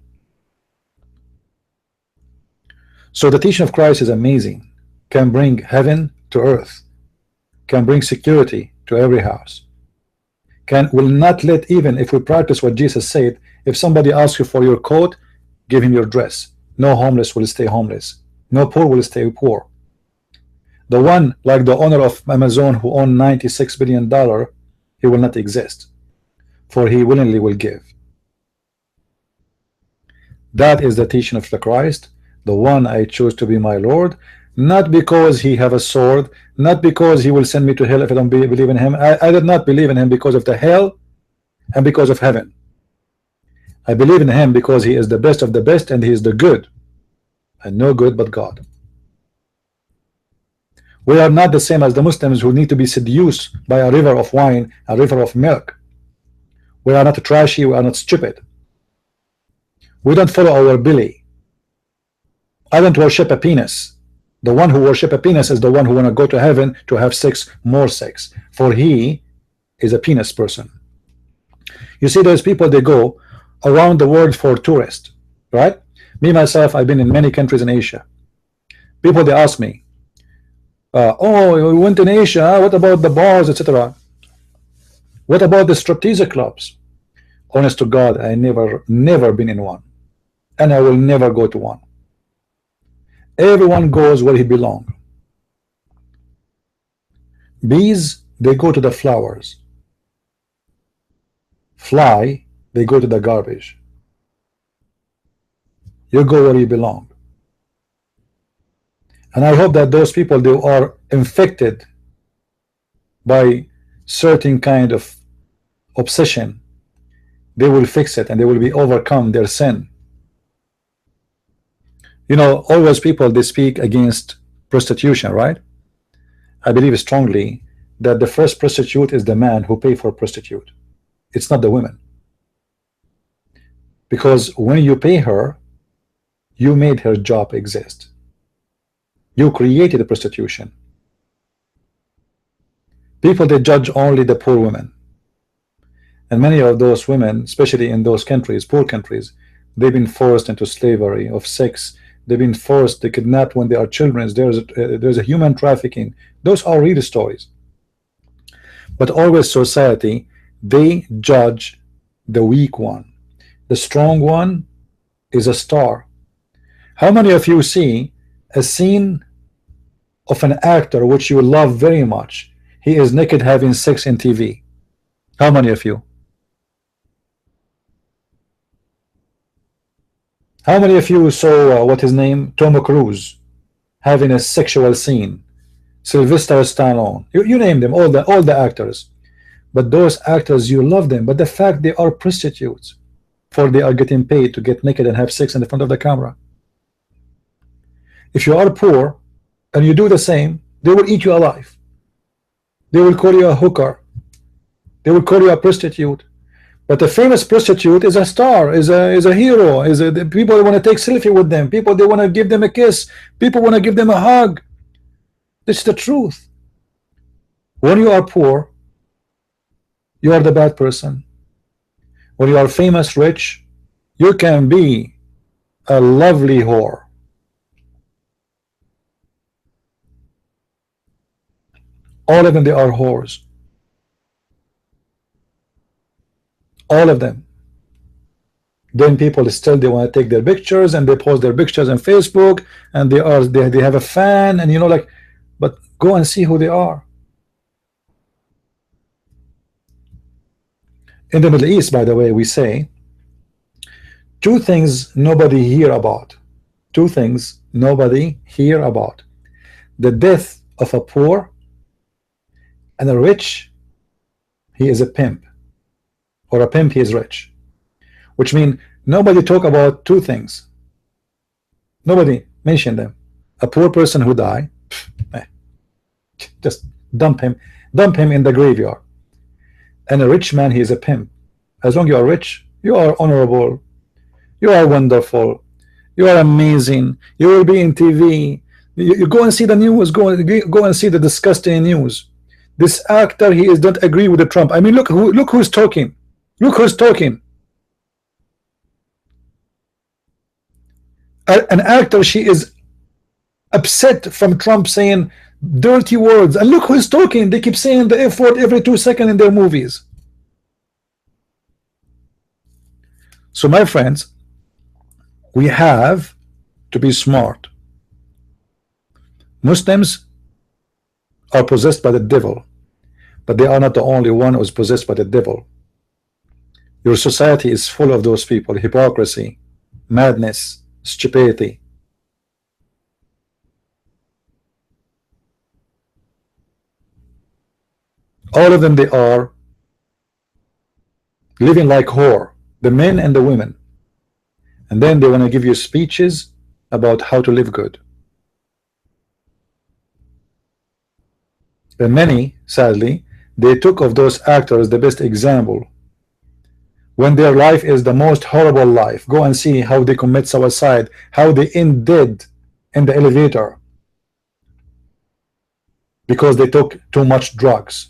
So the teaching of Christ is amazing, can bring heaven to earth, can bring security to every house, will not let, even if we practice what Jesus said, if somebody asks you for your coat, give him your dress. No homeless will stay homeless, no poor will stay poor. The one like the owner of Amazon who owned $96 billion, he will not exist, for he willingly will give. That is the teaching of the Christ, the one I choose to be my Lord, not because he have a sword, not because he will send me to hell if I don't believe in him. I did not believe in him because of the hell and because of heaven. I believe in him because he is the best of the best, and he is the good, and no good but God. We are not the same as the Muslims who need to be seduced by a river of wine, a river of milk. We are not trashy, we are not stupid. We don't follow our belly. I don't worship a penis. The one who worship a penis is the one who want to go to heaven to have sex, more sex, for he is a penis person. You see, those people, they go around the world for tourists, right? Me myself, I've been in many countries in Asia. People, they ask me, oh, we went in Asia, what about the bars, etc.? What about the striptease clubs? Honest to God, I never been in one, and I will never go to one. Everyone goes where he belongs. Bees, they go to the flowers. Fly, they go to the garbage. You go where you belong. And I hope that those people, they are infected by certain kind of obsession, they will fix it and they will be overcome their sin. You know, always people, they speak against prostitution, right? I believe strongly that the first prostitute is the man who pay for prostitute. It's not the women. Because when you pay her, you made her job exist. You created the prostitution. People, they judge only the poor women. And many of those women, especially in those countries, poor countries, they've been forced into slavery of sex. They've been forced to kidnap when they are children. There's a human trafficking. Those are real stories. But always society, they judge the weak one. The strong one is a star. How many of you see a scene of an actor which you love very much? He is naked having sex in TV. How many of you? How many of you saw what his name, Tom Cruise, having a sexual scene? Sylvester Stallone, you name them, all the actors. But those actors, you love them, but the fact they are prostitutes, for they are getting paid to get naked and have sex in the front of the camera. If you are poor and you do the same, they will eat you alive. They will call you a hooker. They will call you a prostitute. But a famous prostitute is a star, is a hero, people want to take selfie with them, people, they want to give them a kiss, people want to give them a hug. It's the truth. When you are poor, you are the bad person. When you are famous, rich, you can be a lovely whore. All of them, they are whores. All of them. Then people still, they want to take their pictures and they post their pictures on Facebook, and they have a fan, and you know, like, but go and see who they are. In the Middle East, by the way, we say two things nobody hear about. Two things nobody hear about: the death of a poor, and a rich, he is a pimp, or a pimp, he is rich. Which means nobody talk about two things. Nobody mention them. A poor person who die, just dump him in the graveyard. And a rich man, he is a pimp. As long as you are rich, you are honorable, you are wonderful, you are amazing, you will be in TV. You go and see the news, go and see the disgusting news. This actor, he is don't agree with the Trump. I mean, look who's talking. Look who's talking. An actor, she is upset from Trump saying dirty words, and look who's talking. They keep saying the F word every 2 seconds in their movies. So my friends, we have to be smart. Muslims are possessed by the devil, but they are not the only one who is possessed by the devil. Your society is full of those people: hypocrisy, madness, stupidity. All of them, they are living like whore, the men and the women, and then they want to give you speeches about how to live good. And many, sadly, they took of those actors the best example, when their life is the most horrible life. Go and see how they commit suicide, how they end dead in the elevator because they took too much drugs.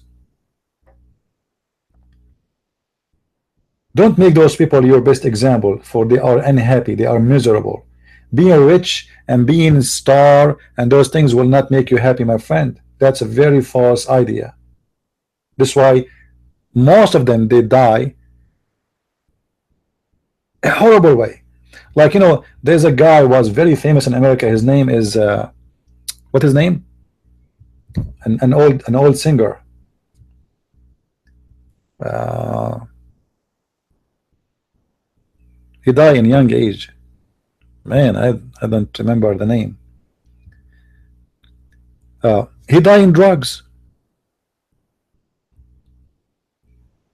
Don't make those people your best example, for they are unhappy, they are miserable. Being rich and being a star and those things will not make you happy, my friend. That's a very false idea. That's why most of them, they die a horrible way. Like, you know, there's a guy who was very famous in America. His name is what his name? an old singer. Uh, he died in young age. Man, I don't remember the name. He died in drugs.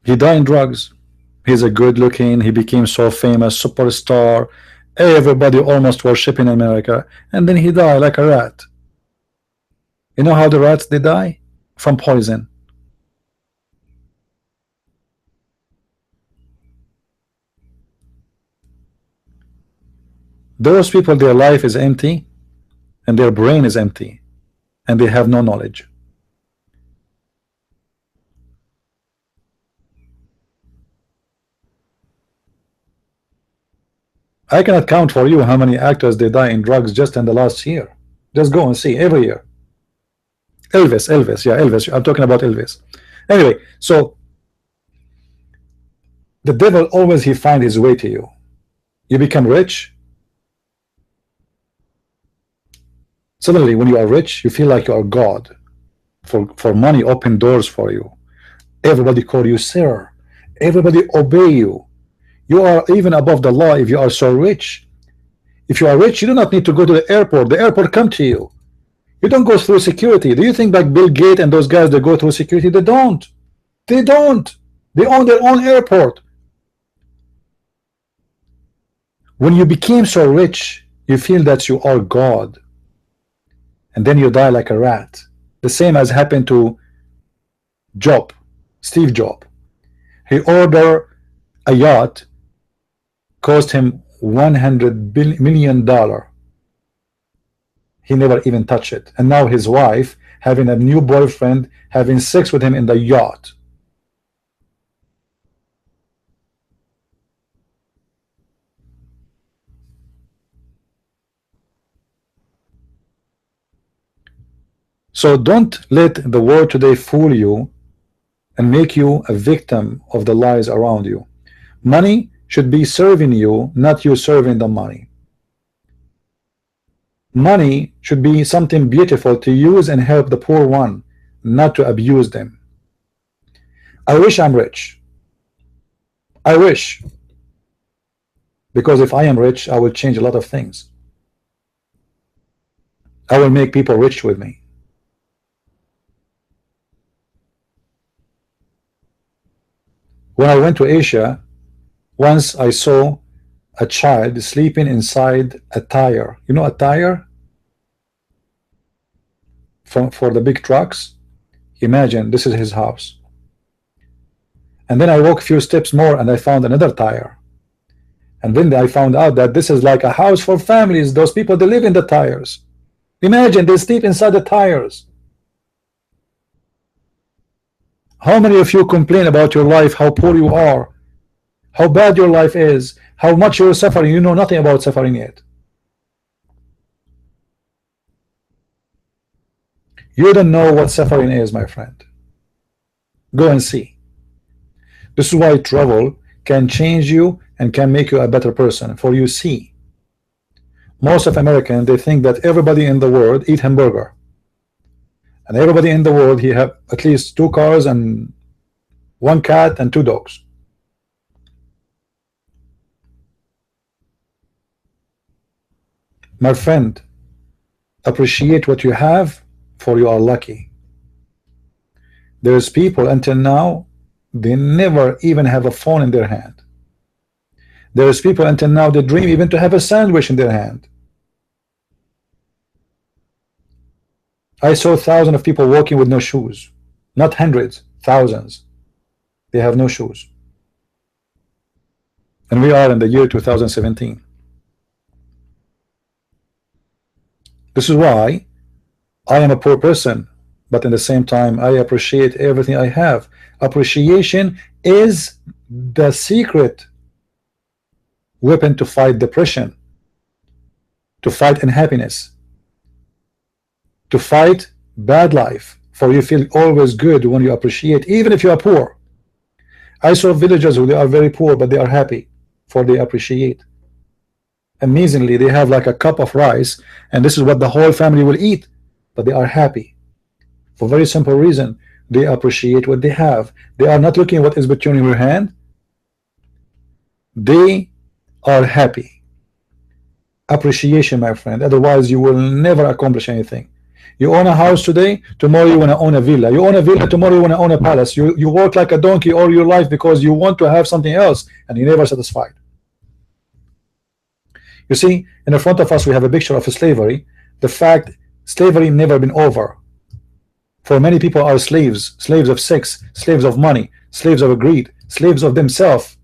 He died in drugs. He's a good looking. He became so famous, superstar. Everybody almost worshiping America, and then he died like a rat. You know how the rats they die? From poison. Those people, their life is empty and their brain is empty and they have no knowledge. I cannot count for you how many actors they die in drugs just in the last year. Just go and see every year. Elvis, yeah, Elvis. I'm talking about Elvis. Anyway, so the devil always he find his way to you. You become rich. Suddenly, when you are rich, you feel like you are God. For money, open doors for you. Everybody call you sir. Everybody obey you. You are even above the law if you are so rich. If you are rich, you do not need to go to the airport. The airport come to you. You don't go through security. Do you think like Bill Gates and those guys they go through security? They don't. They don't. They own their own airport. When you became so rich, you feel that you are God. And then you die like a rat. The same as happened to Job, Steve Jobs. He ordered a yacht, cost him $100 million. He never even touched it. And now his wife having a new boyfriend, having sex with him in the yacht. So don't let the world today fool you and make you a victim of the lies around you. Money should be serving you, not you serving the money. Money should be something beautiful to use and help the poor one, not to abuse them. I wish I'm rich. I wish. Because if I am rich, I will change a lot of things. I will make people rich with me. When I went to Asia, once I saw a child sleeping inside a tire. You know a tire? For the big trucks. Imagine this is his house. And then I walked a few steps more and I found another tire. And then I found out that this is like a house for families. Those people, they live in the tires. Imagine they sleep inside the tires. How many of you complain about your life, how poor you are, how bad your life is, how much you're suffering? You know nothing about suffering yet. You don't know what suffering is, my friend. Go and see. This is why travel can change you and can make you a better person. For you see, most of Americans, they think that everybody in the world eat hamburger. And everybody in the world, he have at least 2 cars and 1 cat and 2 dogs. My friend, appreciate what you have, for you are lucky. There's people until now, they never even have a phone in their hand. There's people until now, they dream even to have a sandwich in their hand. I saw thousands of people walking with no shoes. Not hundreds, thousands. They have no shoes. And we are in the year 2017. This is why I am a poor person, but in the same time I appreciate everything I have. Appreciation is the secret weapon to fight depression, to fight unhappiness, to fight bad life. For you feel always good when you appreciate, even if you are poor. I saw villagers who they are very poor, but they are happy, for they appreciate. Amazingly, they have like a cup of rice, and this is what the whole family will eat, but they are happy. For a very simple reason. They appreciate what they have. They are not looking at what is between your hand. They are happy. Appreciation, my friend. Otherwise, you will never accomplish anything. You own a house today, tomorrow you want to own a villa. You own a villa, tomorrow you want to own a palace. You work like a donkey all your life because you want to have something else, and you're never satisfied. You see, in the front of us we have a picture of slavery. The fact slavery never been over. For many people are slaves, slaves of sex, slaves of money, slaves of greed, slaves of themselves.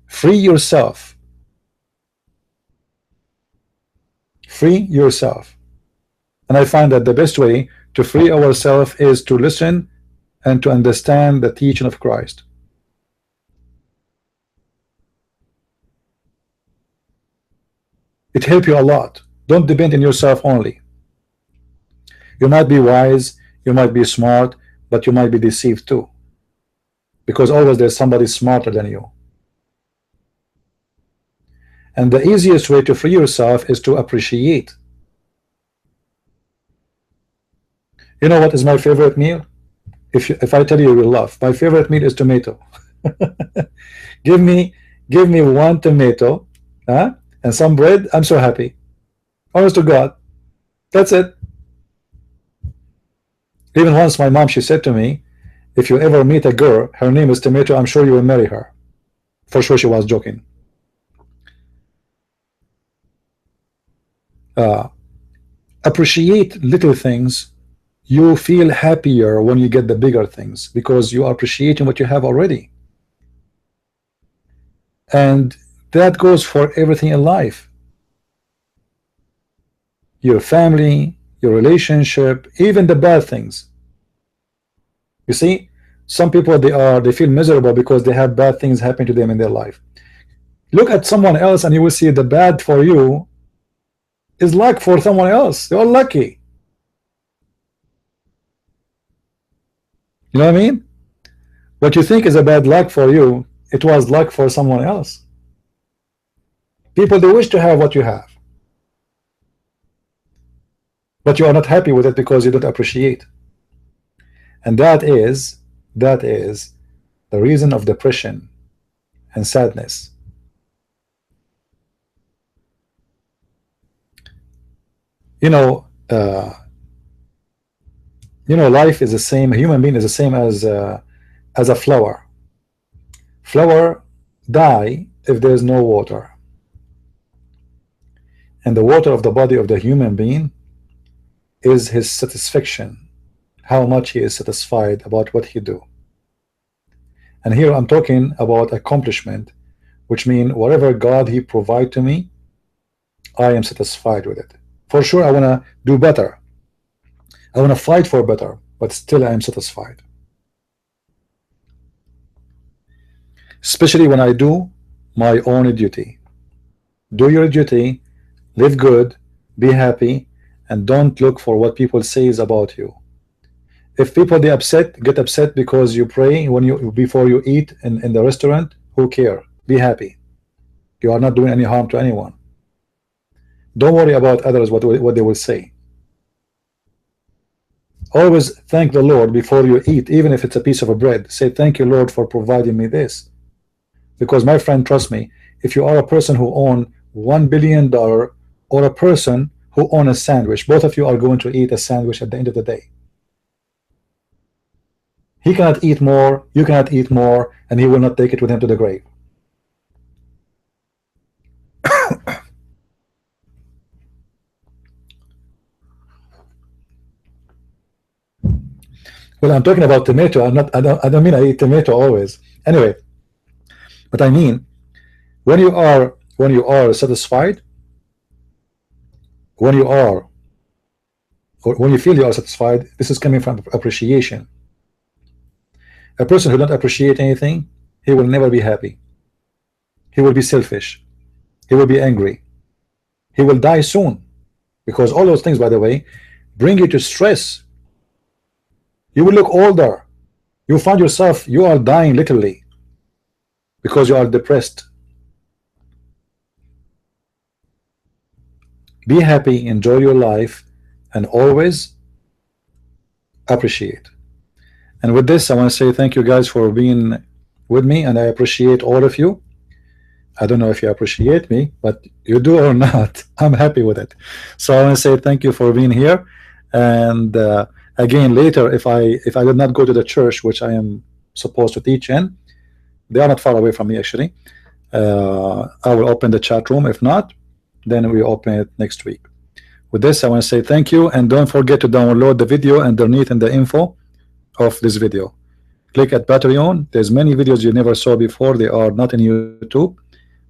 Free yourself. Free yourself. And I find that the best way to free ourselves is to listen and to understand the teaching of Christ. It helps you a lot. Don't depend on yourself only. You might be wise, you might be smart, but you might be deceived too, because always there's somebody smarter than you. And the easiest way to free yourself is to appreciate. You know what is my favorite meal? If I tell you, you will laugh. My favorite meal is tomato. give me one tomato, and some bread. I'm so happy. Honest to God, that's it. Even once my mom, she said to me, if you ever meet a girl, her name is Tomato, I'm sure you will marry her. For sure she was joking. Appreciate little things. You feel happier when you get the bigger things because you are appreciating what you have already. And that goes for everything in life. Your family, your relationship, even the bad things. You see, some people they feel miserable because they have bad things happen to them in their life. Look at someone else and you will see the bad for you is luck for someone else. They're all lucky. You know what I mean? What you think is a bad luck for you, it was luck for someone else. People, they wish to have what you have, but you are not happy with it because you don't appreciate. And that is the reason of depression and sadness. You know, life is the same. A human being is the same as a flower. Flower die if there is no water, and the water of the body of the human being is his satisfaction, how much he is satisfied about what he do. And here I'm talking about accomplishment, which means whatever God he provide to me, I am satisfied with it. For sure I want to do better, I want to fight for better, but still I am satisfied. Especially when I do my own duty. Do your duty, live good, be happy, and don't look for what people says about you. If people get upset because you pray before you eat in the restaurant, who care? Be happy. You are not doing any harm to anyone. Don't worry about others, what they will say. Always thank the Lord before you eat, even if it's a piece of a bread. Say, thank you, Lord, for providing me this. Because my friend, trust me, if you are a person who own $1 billion or a person who own a sandwich, both of you are going to eat a sandwich at the end of the day. He cannot eat more, you cannot eat more, and he will not take it with him to the grave. Well, I'm talking about tomato. I don't mean I eat tomato always. Anyway, but I mean when you are satisfied, when you feel you are satisfied, this is coming from appreciation. A person who don't appreciate anything, he will never be happy. He will be selfish. He will be angry. He will die soon, because all those things, by the way, bring you to stress. You will look older. You find yourself, you are dying literally because you are depressed. Be happy, enjoy your life, and always appreciate. And with this, I want to say thank you guys for being with me, and I appreciate all of you. I don't know if you appreciate me, but you do or not, I'm happy with it. So I want to say thank you for being here. And again, later, if I did not go to the church which I am supposed to teach in, they are not far away from me actually. I will open the chat room. If not, then we open it next week. With this, I want to say thank you, and don't forget to download the video underneath in the info of this video. Click at Patreon. There's many videos you never saw before. They are not in YouTube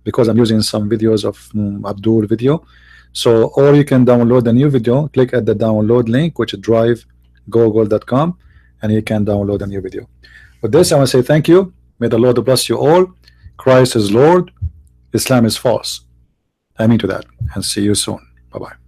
because I'm using some videos of Abdul video. So, or you can download the new video. Click at the download link, which is drivegoogle.com, and you can download a new video. With this, I want to say thank you. May the Lord bless you all. Christ is Lord. Islam is false. I mean to that. And see you soon. Bye-bye.